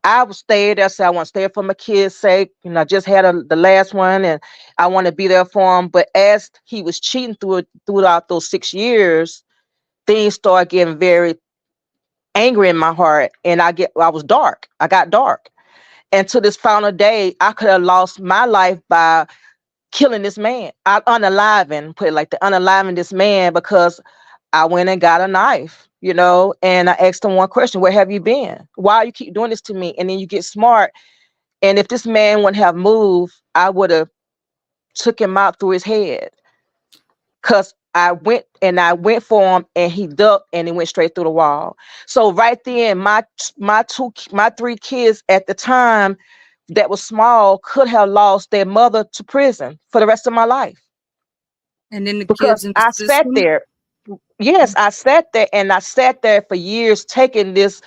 I was stayed there. Said I want to stay for my kids' sake. I just had the last one, and I want to be there for him. But as he was cheating throughout those 6 years, things started getting very angry in my heart, and I was dark. I got dark. And to this final day, I could have lost my life by killing this man. I unaliving, put it like the unaliving this man, because I went and got a knife, and I asked him one question: where have you been? Why you keep doing this to me? And then you get smart. And if this man wouldn't have moved, I would have took him out through his head. Cause I went for him, and he ducked, and he went straight through the wall. So right then, my three kids at the time that was small could have lost their mother to prison for the rest of my life, And then the because kids in the I sat system. there. Yes, I sat there, and I sat there for years taking this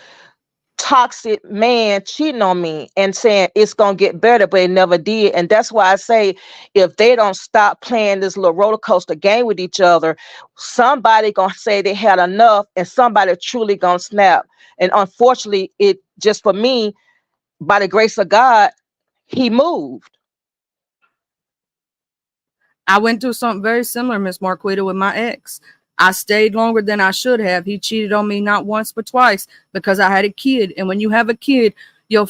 toxic man cheating on me and saying it's gonna get better, but it never did. And that's why I say, if they don't stop playing this little roller coaster game with each other, somebody gonna say they had enough, and somebody truly gonna snap. And unfortunately, it just for me, by the grace of God, he moved. I went through something very similar, Miss Marquita, with my ex. I stayed longer than I should have. He cheated on me not once but twice because I had a kid. And when you have a kid, you're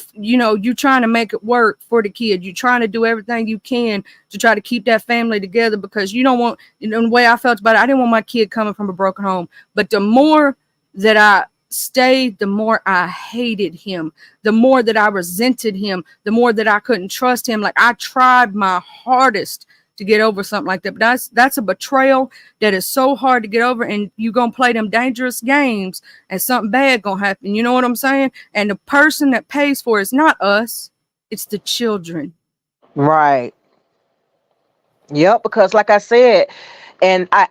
trying to make it work for the kid. You're trying to do everything you can to try to keep that family together, because you don't want, the way I felt about it, I didn't want my kid coming from a broken home. But the more that I stayed, the more I hated him, the more that I resented him, the more that I couldn't trust him. Like, I tried my hardest to get over something like that. But that's a betrayal that is so hard to get over, and you're gonna play them dangerous games and something bad gonna happen. You know what I'm saying? And the person that pays for it is not us, it's the children. Right. Yep, because like I said, and I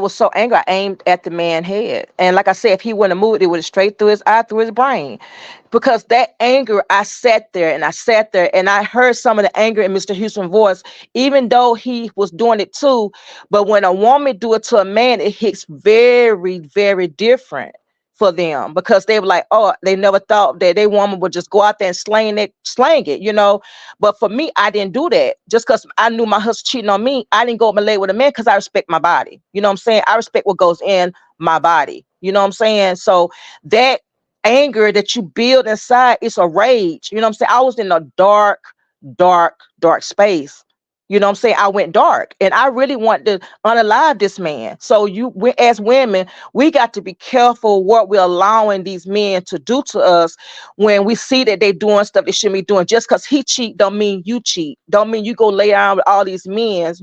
was so angry, I aimed at the man's head. And like I said, if he wouldn't have moved, it would have straight through his eye, through his brain. Because that anger, I sat there, and I sat there, and I heard some of the anger in Mr. Houston's voice, even though he was doing it too. But when a woman do it to a man, it hits very, very different for them, because they were like, oh, they never thought that their woman would just go out there and slang it. But for me, I didn't do that. Just because I knew my husband cheating on me, I didn't go up and lay with a man, because I respect my body. You know what I'm saying? I respect what goes in my body. You know what I'm saying? So that anger that you build inside, it's a rage. You know what I'm saying? I was in a dark, dark, dark space. You know what I'm saying? I went dark, and I really want to unalive this man. So as women, we got to be careful what we're allowing these men to do to us when we see that they're doing stuff they shouldn't be doing. Just because he cheat don't mean you cheat. Don't mean you go lay down with all these men.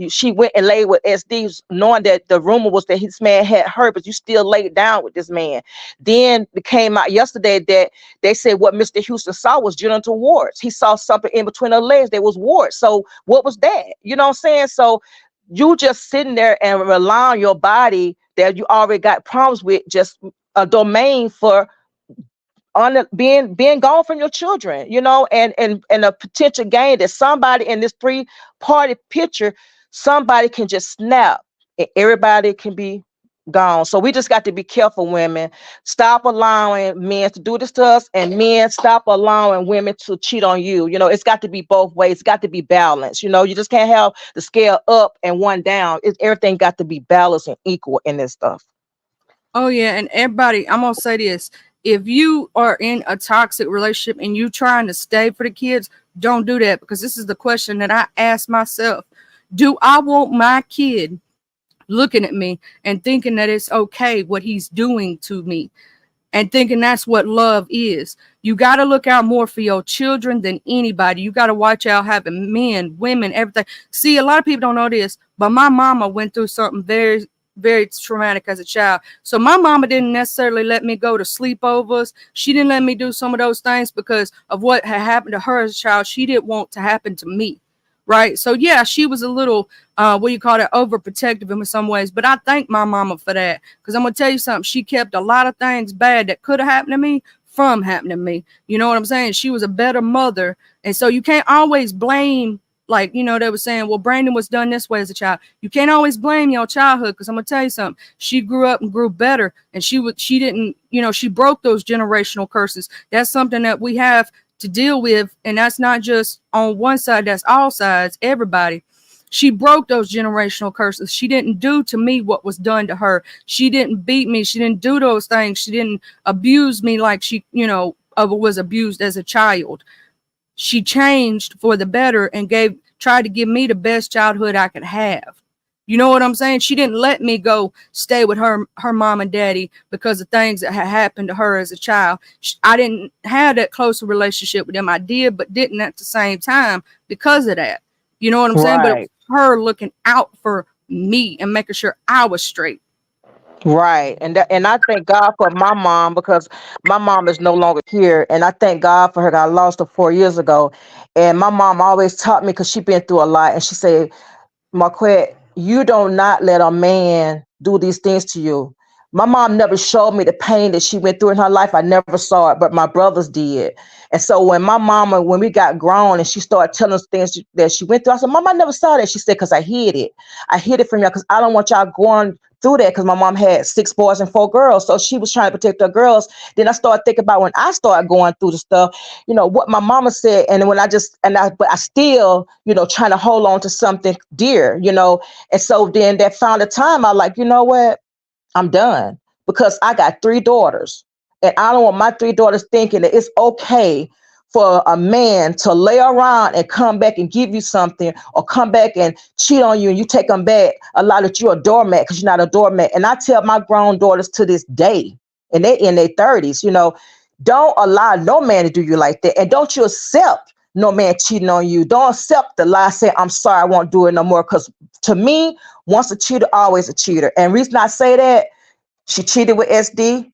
She went and laid with SDs knowing that the rumor was that this man had her, but you still laid down with this man. Then it came out yesterday that they said what Mr. Houston saw was genital warts. He saw something in between her legs. There was warts. So what was that? You know what I'm saying? So you just sitting there and rely on your body that you already got problems with, just a domain for on being gone from your children, and a potential gain that somebody in this three-party picture, somebody can just snap and everybody can be gone. So we just got to be careful, women. Stop allowing men to do this to us, and men, stop allowing women to cheat on you. It's got to be both ways. It's got to be balanced. You just can't have the scale up and one down. Everything got to be balanced and equal in this stuff. Oh yeah, and everybody, I'm gonna say this: if you are in a toxic relationship and you trying to stay for the kids, don't do that, because this is the question that I ask myself: do I want my kid looking at me and thinking that it's okay what he's doing to me, and thinking that's what love is? You got to look out more for your children than anybody. You got to watch out having men, women, everything. See, a lot of people don't know this, but my mama went through something very, very traumatic as a child. So my mama didn't necessarily let me go to sleepovers. She didn't let me do some of those things because of what had happened to her as a child. She didn't want to happen to me. Right. So yeah, she was a little what you call it, overprotective in some ways. But I thank my mama for that. Because I'm gonna tell you something, she kept a lot of things bad that could have happened to me from happening to me. You know what I'm saying? She was a better mother. And so you can't always blame, like, they were saying, well, Brandon was done this way as a child. You can't always blame your childhood, because I'm gonna tell you something. She grew up and grew better, and she didn't, she broke those generational curses. That's something that we have to deal with, and that's not just on one side, that's all sides, everybody. She broke those generational curses. She didn't do to me what was done to her. She didn't beat me. She didn't do those things. She didn't abuse me like she, was abused as a child. She changed for the better and tried to give me the best childhood I could have. You know what I'm saying? She didn't let me go stay with her mom and daddy because of things that had happened to her as a child. I didn't have that closer relationship with them. I did, but didn't at the same time because of that. You know what I'm saying? But it was Right. her looking out for me and making sure I was straight. Right. And I thank God for my mom, because my mom is no longer here. And I thank God for her. I lost her 4 years ago. And my mom always taught me, because she been through a lot. And she said, Marquette, you don't not let a man do these things to you. My mom never showed me the pain that she went through in her life. I never saw it, but my brothers did. And so when we got grown and she started telling us things that she went through, I said, Mom, I never saw that. She said, because I hid it. I hid it from y'all because I don't want y'all going through that, because my mom had 6 boys and 4 girls. So she was trying to protect her girls. Then I started thinking about when I started going through the stuff, what my mama said. And but I still, trying to hold on to something dear, And so then that found a time I like, you know what? I'm done, because I got 3 daughters, and I don't want my 3 daughters thinking that it's okay for a man to lay around and come back and give you something, or come back and cheat on you, and you take them back, allow that you're a doormat, because you're not a doormat. And I tell my grown daughters to this day, and they in their 30s, don't allow no man to do you like that, and don't you accept no man cheating on you. Don't accept the lie saying, I'm sorry, I won't do it no more. Because to me, once a cheater, always a cheater. And reason I say that, she cheated with SD.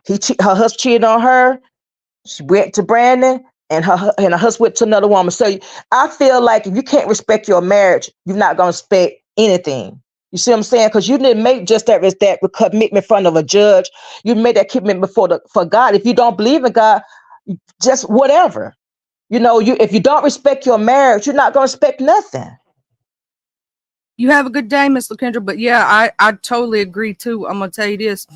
Her husband cheated on her. She went to Brandon, and her husband went to another woman. So I feel like if you can't respect your marriage, you're not gonna respect anything. You see what I'm saying? Because you didn't make just that commitment in front of a judge. You made that commitment for God. If you don't believe in God, just whatever. If you don't respect your marriage, you're not gonna respect nothing. You have a good day, Miss LaKendra. But yeah, I totally agree too. I'm gonna tell you this.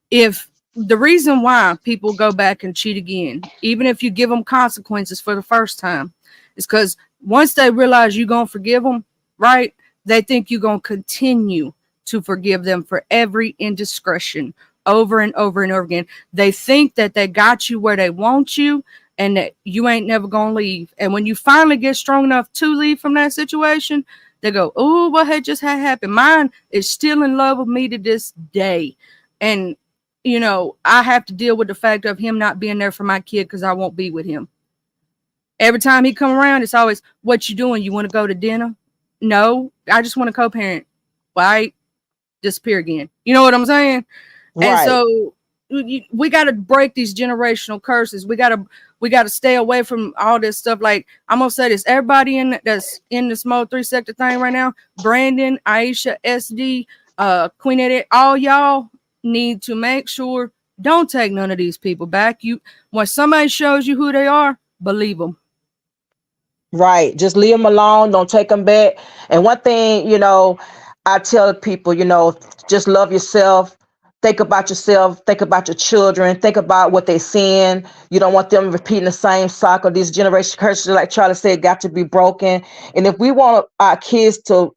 If the reason why people go back and cheat again, even if you give them consequences for the first time, is because once they realize you're going to forgive them, right, they think you're going to continue to forgive them for every indiscretion over and over and over again. They think that they got you where they want you and that you ain't never going to leave. And when you finally get strong enough to leave from that situation, they go, oh, what had just had happened? Mine is still in love with me to this day. And I have to deal with the fact of him not being there for my kid because I won't be with him. Every time he come around, it's always, what you doing? You want to go to dinner? No, I just want to co-parent. Why disappear again? You know what I'm saying? And Right. so we got to break these generational curses. We got to stay away from all this stuff. Like, I'm gonna say this: everybody that's in the small 3 sector thing right now, Brandon, Aisha, SD, Queen Edith, all y'all need to make sure Don't take none of these people back. You when somebody shows you who they are, believe them. Right. Just leave them alone. Don't take them back. And one thing, I tell people, just love yourself. Think about yourself. Think about your children. Think about what they're seeing. You don't want them repeating the same cycle. These generation curses, like Charlie said, got to be broken. And if we want our kids to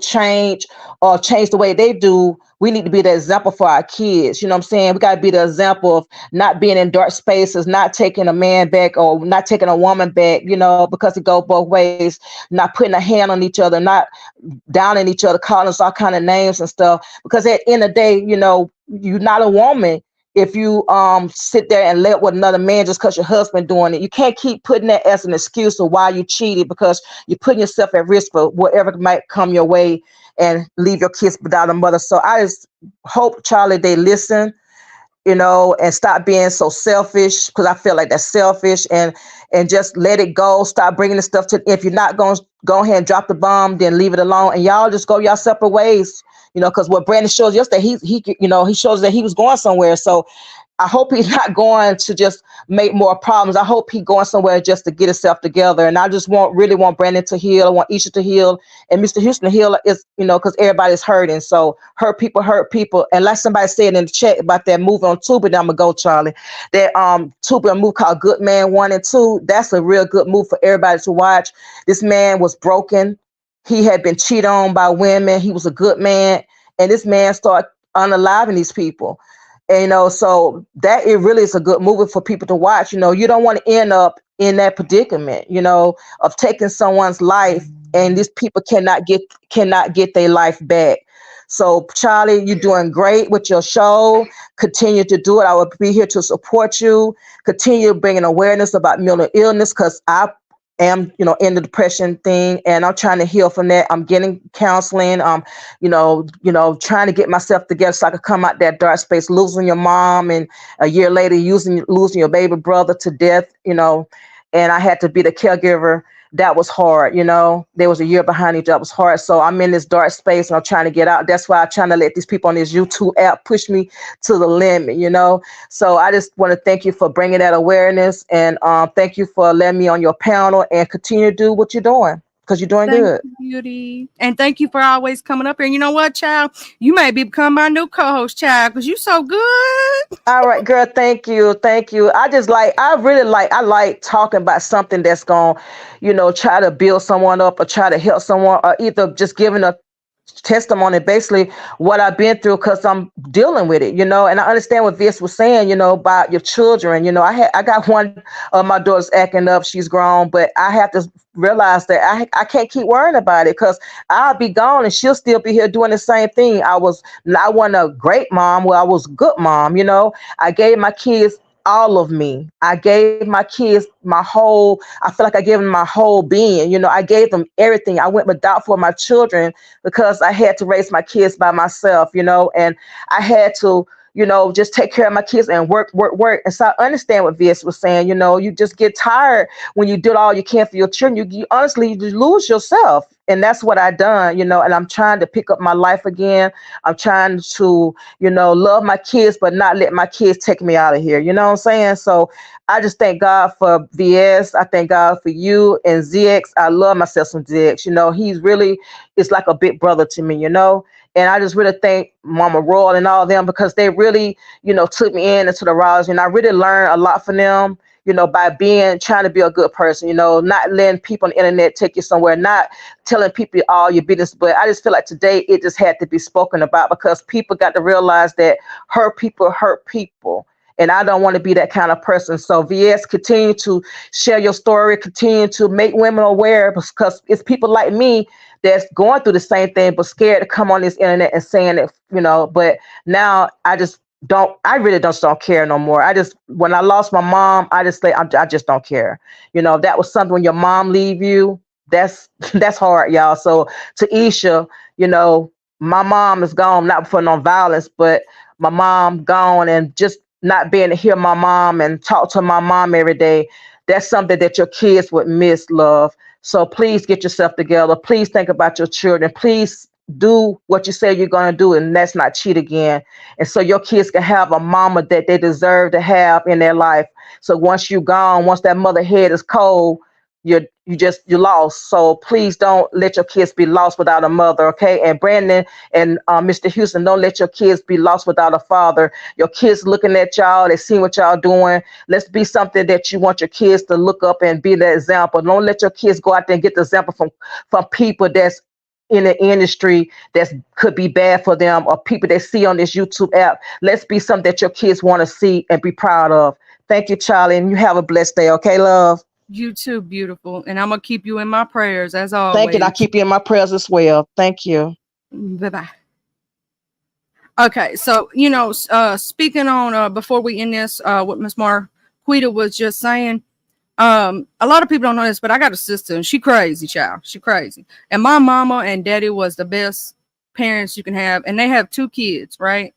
change or change the way they do, we need to be the example for our kids. You know what I'm saying? We got to be the example of not being in dark spaces, not taking a man back or not taking a woman back, because it goes both ways, not putting a hand on each other, not downing each other, calling us all kind of names and stuff. Because at the end of the day, you're not a woman if you sit there and let with another man just because your husband doing it. You can't keep putting that as an excuse of why you cheated, because you're putting yourself at risk for whatever might come your way and leave your kids without a mother. So I just hope, Charlie, they listen, and stop being so selfish, because I feel like that's selfish, and just let it go. Stop bringing the stuff to. If you're not going to go ahead and drop the bomb, then leave it alone, and y'all just go your separate ways. Because what Brandon shows yesterday, he shows that he was going somewhere. So I hope he's not going to just make more problems. I hope he's going somewhere just to get himself together. And I just really want Brandon to heal. I want Isha to heal, and Mr. Houston to heal. Is because everybody's hurting. So hurt people hurt people. And like somebody said in the chat about that movie on Tubi, then I'm gonna go, Charlie. That Tubi, a movie called Good Man 1 and 2. That's a real good movie for everybody to watch. This man was broken. He had been cheated on by women. He was a good man, and this man started unaliving these people. And, so that it really is a good movie for people to watch. You don't want to end up in that predicament, of taking someone's life, and these people cannot get their life back. So, Charlie, you're doing great with your show. Continue to do it. I will be here to support you. Continue bringing awareness about mental illness, because I am, in the depression thing, and I'm trying to heal from that. I'm getting counseling. Trying to get myself together so I could come out that dark space, losing your mom, and a year later losing your baby brother to death, and I had to be the caregiver. That was hard. There was a year behind each. That was hard. So I'm in this dark space and I'm trying to get out. That's why I'm trying to let these people on this YouTube app push me to the limit, So I just want to thank you for bringing that awareness, and thank you for letting me on your panel, and continue to do what you're doing, because you're doing Thank good. you, Beauty. And thank you for always coming up here. And you know what, child? You may become my new co-host, child, because you so good. All right, girl. Thank you. Thank you. I like talking about something that's going, try to build someone up or try to help someone, or either just giving a testimony, basically what I've been through, because I'm dealing with it, and I understand what Vis was saying, about your children. I got one of my daughters acting up. She's grown, but I have to realize that I can't keep worrying about it, because I'll be gone and she'll still be here doing the same thing. I wasn't a great mom. Well, I was a good mom. I gave my kids all of me. I gave my kids I feel like I gave them my whole being. I gave them everything. I went without for my children, because I had to raise my kids by myself, and I had to, just take care of my kids and work, work, work. And so I understand what Vis was saying. You just get tired when you do all you can for your children. You honestly, you lose yourself. And that's what I done, and I'm trying to pick up my life again. I'm trying to, love my kids, but not let my kids take me out of here. You know what I'm saying? So I just thank God for VS. I thank God for you and ZX. I love myself some ZX. He's really, it's like a big brother to me. And I just really thank Mama Royal and all of them, because they really, took me into the rise. And I really learned a lot from them, by trying to be a good person, not letting people on the internet take you somewhere, not telling people all your business. But I just feel like today it just had to be spoken about, because people got to realize that hurt people hurt people. And I don't want to be that kind of person. So VS, continue to share your story, continue to make women aware, because it's people like me that's going through the same thing, but scared to come on this internet and saying it, but now I really don't care no more. When I lost my mom, I just say, I just don't care. That was something. When your mom leave you, that's that's hard, y'all. So to Isha, my mom is gone, not for no violence, but my mom gone, and just not being to hear my mom and talk to my mom every day, that's something that your kids would miss, love. So please get yourself together. Please think about your children. Please do what you say you're going to do, and let's not cheat again. And so your kids can have a mama that they deserve to have in their life. So once you're gone, once that mother head is cold, you're lost. So please don't let your kids be lost without a mother, okay? And Brandon and Mr. Houston, don't let your kids be lost without a father. Your kids looking at y'all, they see what y'all doing. Let's be something that you want your kids to look up and be the example. Don't let your kids go out there and get the example from people that's in the industry that could be bad for them, or people they see on this YouTube app. Let's be something that your kids want to see and be proud of. Thank you, Charlie, and you have a blessed day. Okay, love. You too, beautiful. And I'm going to keep you in my prayers as Thank you. And I always. keep you in my prayers as well. Thank you. Bye bye. Okay, so speaking on before we end this, what Miss Marquita was just saying. A lot of people don't know this, but I got a sister and she crazy, child. She crazy. And my mama and daddy was the best parents you can have, and they have two kids, right?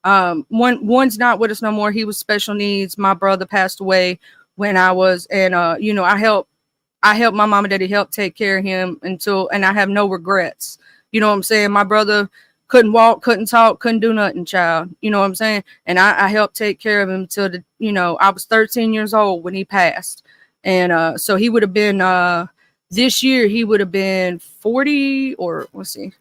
One's not with us no more. He was special needs. My brother passed away when I was, and I helped my mom and daddy help take care of him and I have no regrets. You know what I'm saying? My brother couldn't walk, couldn't talk, couldn't do nothing, child. You know what I'm saying? And I helped take care of him until I was 13 years old when he passed. And so he would have been this year he would have been 40, or let's see.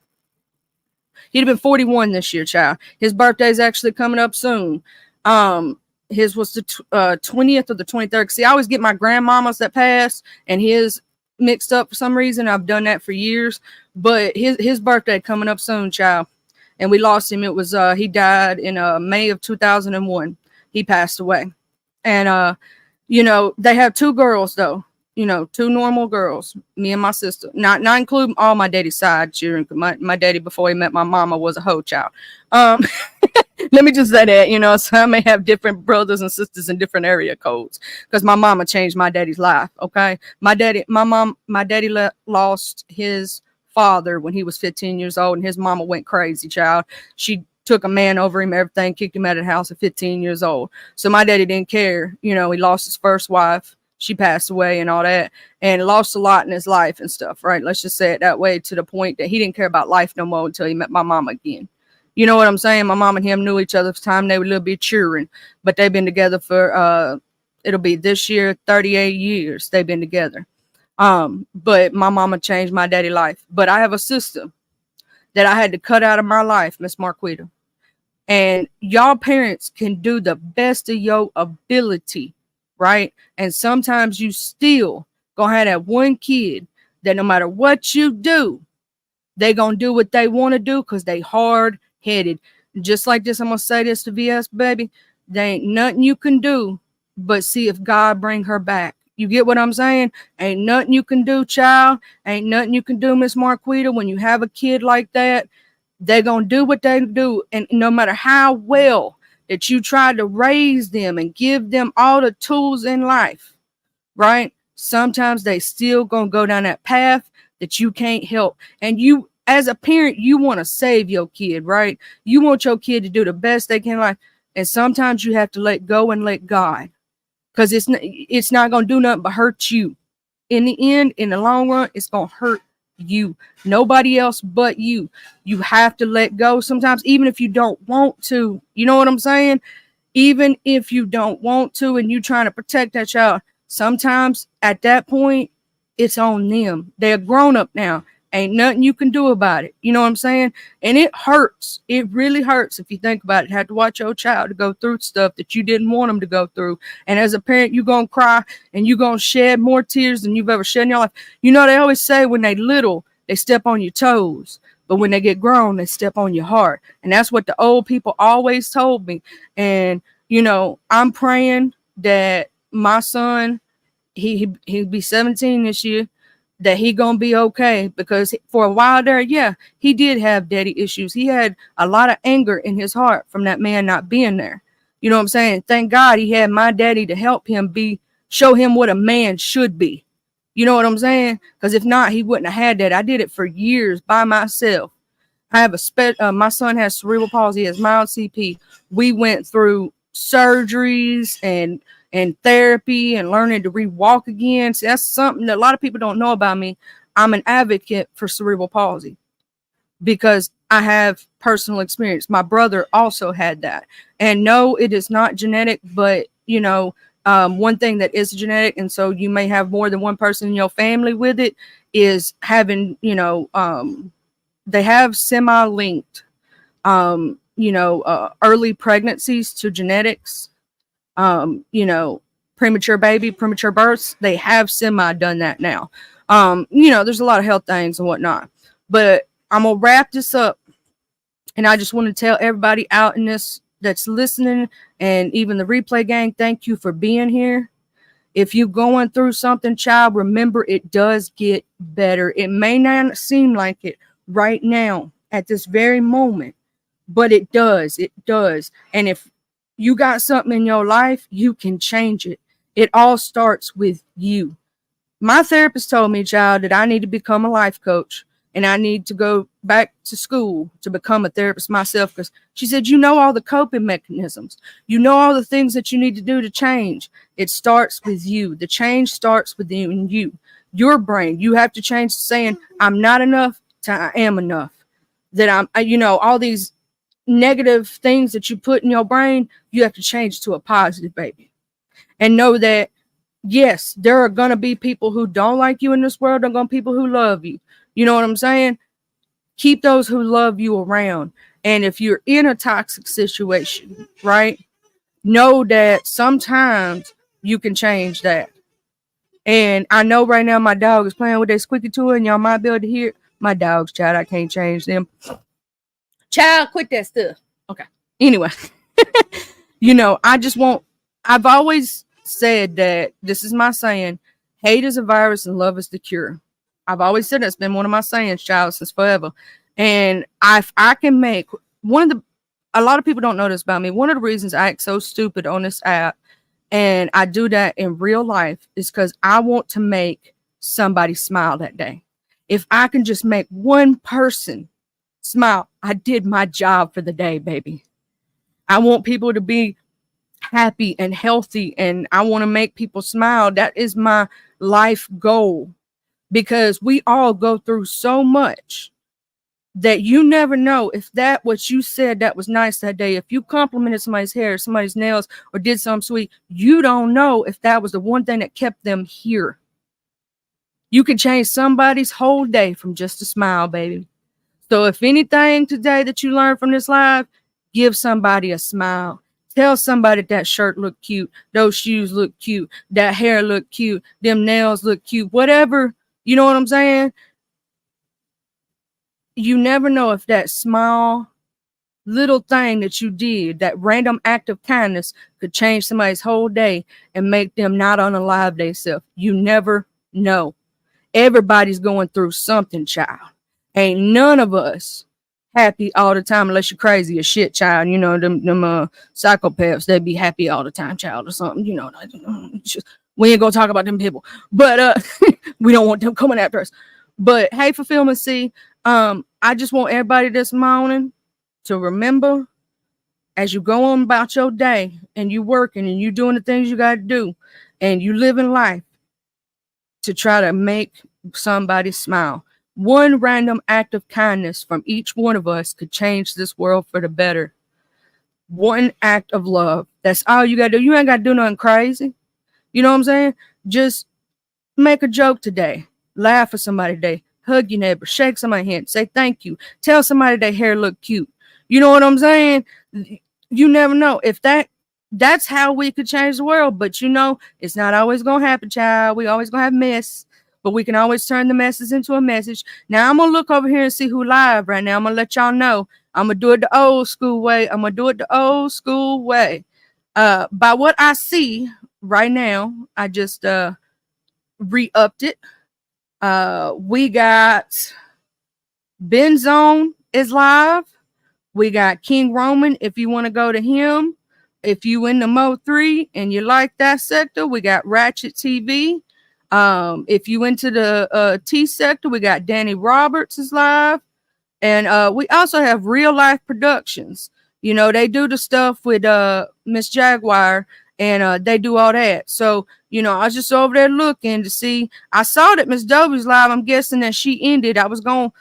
He'd have been 41 this year, child. His birthday's actually coming up soon. Um, his was the 20th or the 23rd. See, I always get my grandmamas that passed and his mixed up for some reason. I've done that for years. But his birthday coming up soon, child. And we lost him. It was he died in May of 2001. He passed away. And they have two girls though. Two normal girls, me and my sister. Not including all my daddy's side children. My daddy before he met my mama was a hoe child. Um, let me just say that, so I may have different brothers and sisters in different area codes because my mama changed my daddy's life. Okay, my daddy lost his father when he was 15 years old, and his mama went crazy, child. She took a man over him, everything, kicked him out of the house at 15 years old. So my daddy didn't care. He lost his first wife. She passed away and all that, and lost a lot in his life and stuff, right? Let's just say it that way, to the point that he didn't care about life no more until he met my mama again. You know what I'm saying? My mom and him knew each other for time. They were a little bit children, but they've been together for, it'll be this year, 38 years they've been together. But my mama changed my daddy's life. But I have a sister that I had to cut out of my life, Miss Marquita. And y'all parents can do the best of your ability, right? And sometimes you still gonna have that one kid that no matter what you do, they gonna do what they want to do because they hard headed. Just like this, I'm gonna say this to VS, baby. There ain't nothing you can do but see if God bring her back. You get what I'm saying? Ain't nothing you can do, child. Ain't nothing you can do, Miss Marquita. When you have a kid like that, they're gonna do what they do, and no matter how well that you try to raise them and give them all the tools in life, right? Sometimes they still gonna go down that path that you can't help. And you, as a parent, you want to save your kid, right? You want your kid to do the best they can in life. And sometimes you have to let go and let God, because it's not gonna do nothing but hurt you. In the end, in the long run, it's gonna hurt you. Nobody else but you. You have to let go sometimes, even if you don't want to. You know what I'm saying? Even if you don't want to and you trying to protect that child, sometimes at that point, it's on them. They're grown up now. Ain't nothing you can do about it. You know what I'm saying? And it hurts. It really hurts if you think about it. Have to watch your child to go through stuff that you didn't want them to go through. And as a parent, you're going to cry and you're going to shed more tears than you've ever shed in your life. They always say when they little, they step on your toes. But when they get grown, they step on your heart. And that's what the old people always told me. And, I'm praying that my son, he'll be 17 this year, that he gonna be okay, because for a while there, yeah, he did have daddy issues. He had a lot of anger in his heart from that man not being there. You know what I'm saying? Thank God he had my daddy to help him show him what a man should be. You know what I'm saying? Because if not, he wouldn't have had that. I did it for years by myself. I have my son has cerebral palsy, he has mild CP. We went through surgeries and therapy and learning to re-walk again. See, that's something that a lot of people don't know about me. I'm an advocate for cerebral palsy. because I have personal experience. My brother also had that. And no, it is not genetic, but one thing that is genetic, and so you may have more than one person in your family with it, is having, they have semi linked, early pregnancies to genetics, um, you know, premature baby, premature births. They have semi done that now. There's a lot of health things and whatnot. But I'm gonna wrap this up, and I just want to tell everybody out in this that's listening, and even the replay gang, thank you for being here. If you're going through something, child, remember it does get better. It may not seem like it right now at this very moment, but it does. It does. And if you got something in your life, you can change it. It all starts with you. My therapist told me, child, that I need to become a life coach, and I need to go back to school to become a therapist myself, because she said, you know, all the coping mechanisms, you know, all the things that you need to do to change. It starts with you. The change starts with you and your brain. You have to change saying, I'm not enough to I am enough. That all these negative things that you put in your brain, you have to change to a positive, baby. And know that yes, there are gonna be people who don't like you in this world. There are gonna be people who love you. You know what I'm saying? Keep those who love you around. And if you're in a toxic situation, right, know that sometimes you can change that. And I know right now my dog is playing with that squeaky toy, and y'all might be able to hear it. My dog's, child. I can't change them. Child, quit that stuff. Okay. Anyway, I just want, I've always said that this is my saying, hate is a virus and love is the cure. I've always said that's been one of my sayings, child, since forever. And I can make one of the, a lot of people don't know this about me. One of the reasons I act so stupid on this app, and I do that in real life, is because I want to make somebody smile that day. If I can just make one person smile, I did my job for the day, baby. I want people to be happy and healthy, and I want to make people smile. That is my life goal, because we all go through so much that you never know if that what you said that was nice that day, if you complimented somebody's hair, somebody's nails, or did something sweet, you don't know if that was the one thing that kept them here. You can change somebody's whole day from just a smile, baby. So if anything today that you learned from this live, give somebody a smile. Tell somebody that shirt look cute, those shoes look cute, that hair look cute, them nails look cute, whatever. You know what I'm saying? You never know if that small little thing that you did, that random act of kindness, could change somebody's whole day and make them not unalive themselves. You never know. Everybody's going through something, child. Ain't none of us happy all the time unless you're crazy as shit, child. You know, them psychopaths, they be happy all the time, child, or something. We ain't gonna talk about them people. But we don't want them coming after us. But hey, Fulfillment C, I just want everybody this morning to remember, as you go on about your day and you working and you doing the things you got to do and you living life, to try to make somebody smile. One random act of kindness from each one of us could change this world for the better. One act of love. That's all you got to do. You ain't got to do nothing crazy. You know what I'm saying? Just make a joke today. Laugh at somebody today. Hug your neighbor. Shake somebody's hand. Say thank you. Tell somebody their hair look cute. You know what I'm saying? You never know. If that's how we could change the world. But it's not always gonna happen, child. We always gonna have mess. But we can always turn the messes into a message. Now I'm gonna look over here and see who live right now. I'm gonna let y'all know. I'm gonna do it the old school way. By what I see right now, I just re-upped it. We got Ben Zone is live. We got King Roman, if you want to go to him. If you in the Mo 3 and you like that sector, we got Ratchet TV. If you into the T sector, we got Danny Roberts is live. And we also have Real Life Productions. They do the stuff with Miss Jaguar, and they do all that. So, I was just over there looking to see. I saw that Miss Dobie's live. I'm guessing that she ended. I was going,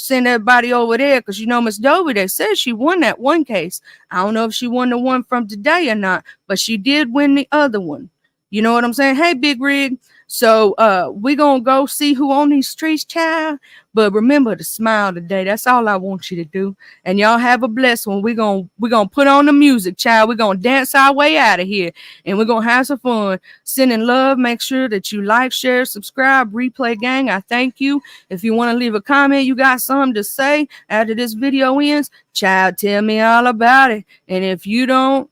send everybody over there because you know Miss Dovey, they said she won that one case. I don't know if she won the one from today or not, but she did win the other one. You know what I'm saying? Hey, Big Rig. So we gonna go see who on these streets, child. But remember to smile today. That's all I want you to do. And y'all have a blessed one. We're gonna put on the music, child. We're gonna dance our way out of here. And we're gonna have some fun. Sending love. Make sure that you like, share, subscribe, replay gang. I thank you. If you want to leave a comment, you got something to say after this video ends, child, tell me all about it. And if you don't,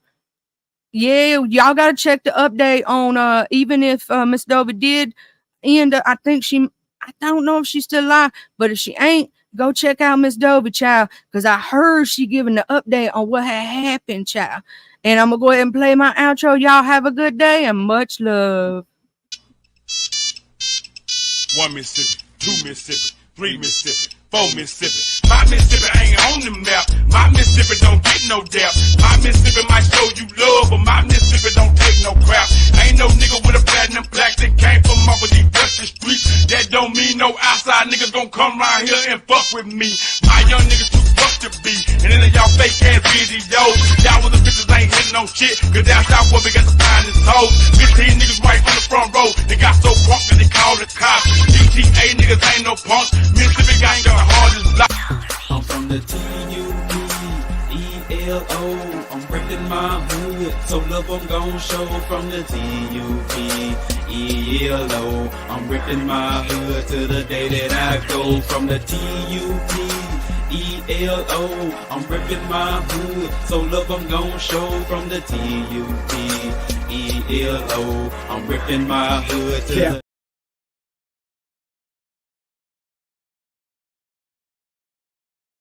yeah, y'all gotta check the update on even if Miss Dovey did end up, I don't know if she's still alive, but if she ain't, go check out Miss Dovey, child, because I heard she giving the update on what had happened, child. And I'm gonna go ahead and play my outro. Y'all have a good day and much love. 1 Mississippi, 2 Mississippi, 3 Mississippi, 4 Mississippi. My Mississippi ain't on the map. My Mississippi don't get no depth. My Mississippi might show you love, but my Mississippi don't take no crap. Ain't no nigga with a platinum plaque that came from off of these dusty streets. That don't mean no outside niggas gon' come around here and fuck with me. My young niggas too fucked to be, and then y'all fake ass videos. Y'all with the bitches ain't hitting no shit, cause down south where we got the finest hoes. 15 niggas right on the front row. They got so drunk that they called the cops. GTA niggas ain't no punks. Mississippi gang got the hardest block. I'm from the T-U-P-E-L-O. I'm reppin' my hood, so love I'm gon' show. From the T-U-P-E-L-O. I'm reppin' my hood to the day that I go. From the T-U-P-E-L-O. I'm reppin' my hood, so love I'm gon' show. From the T-U-P-E-L-O. I'm reppin' my hood to the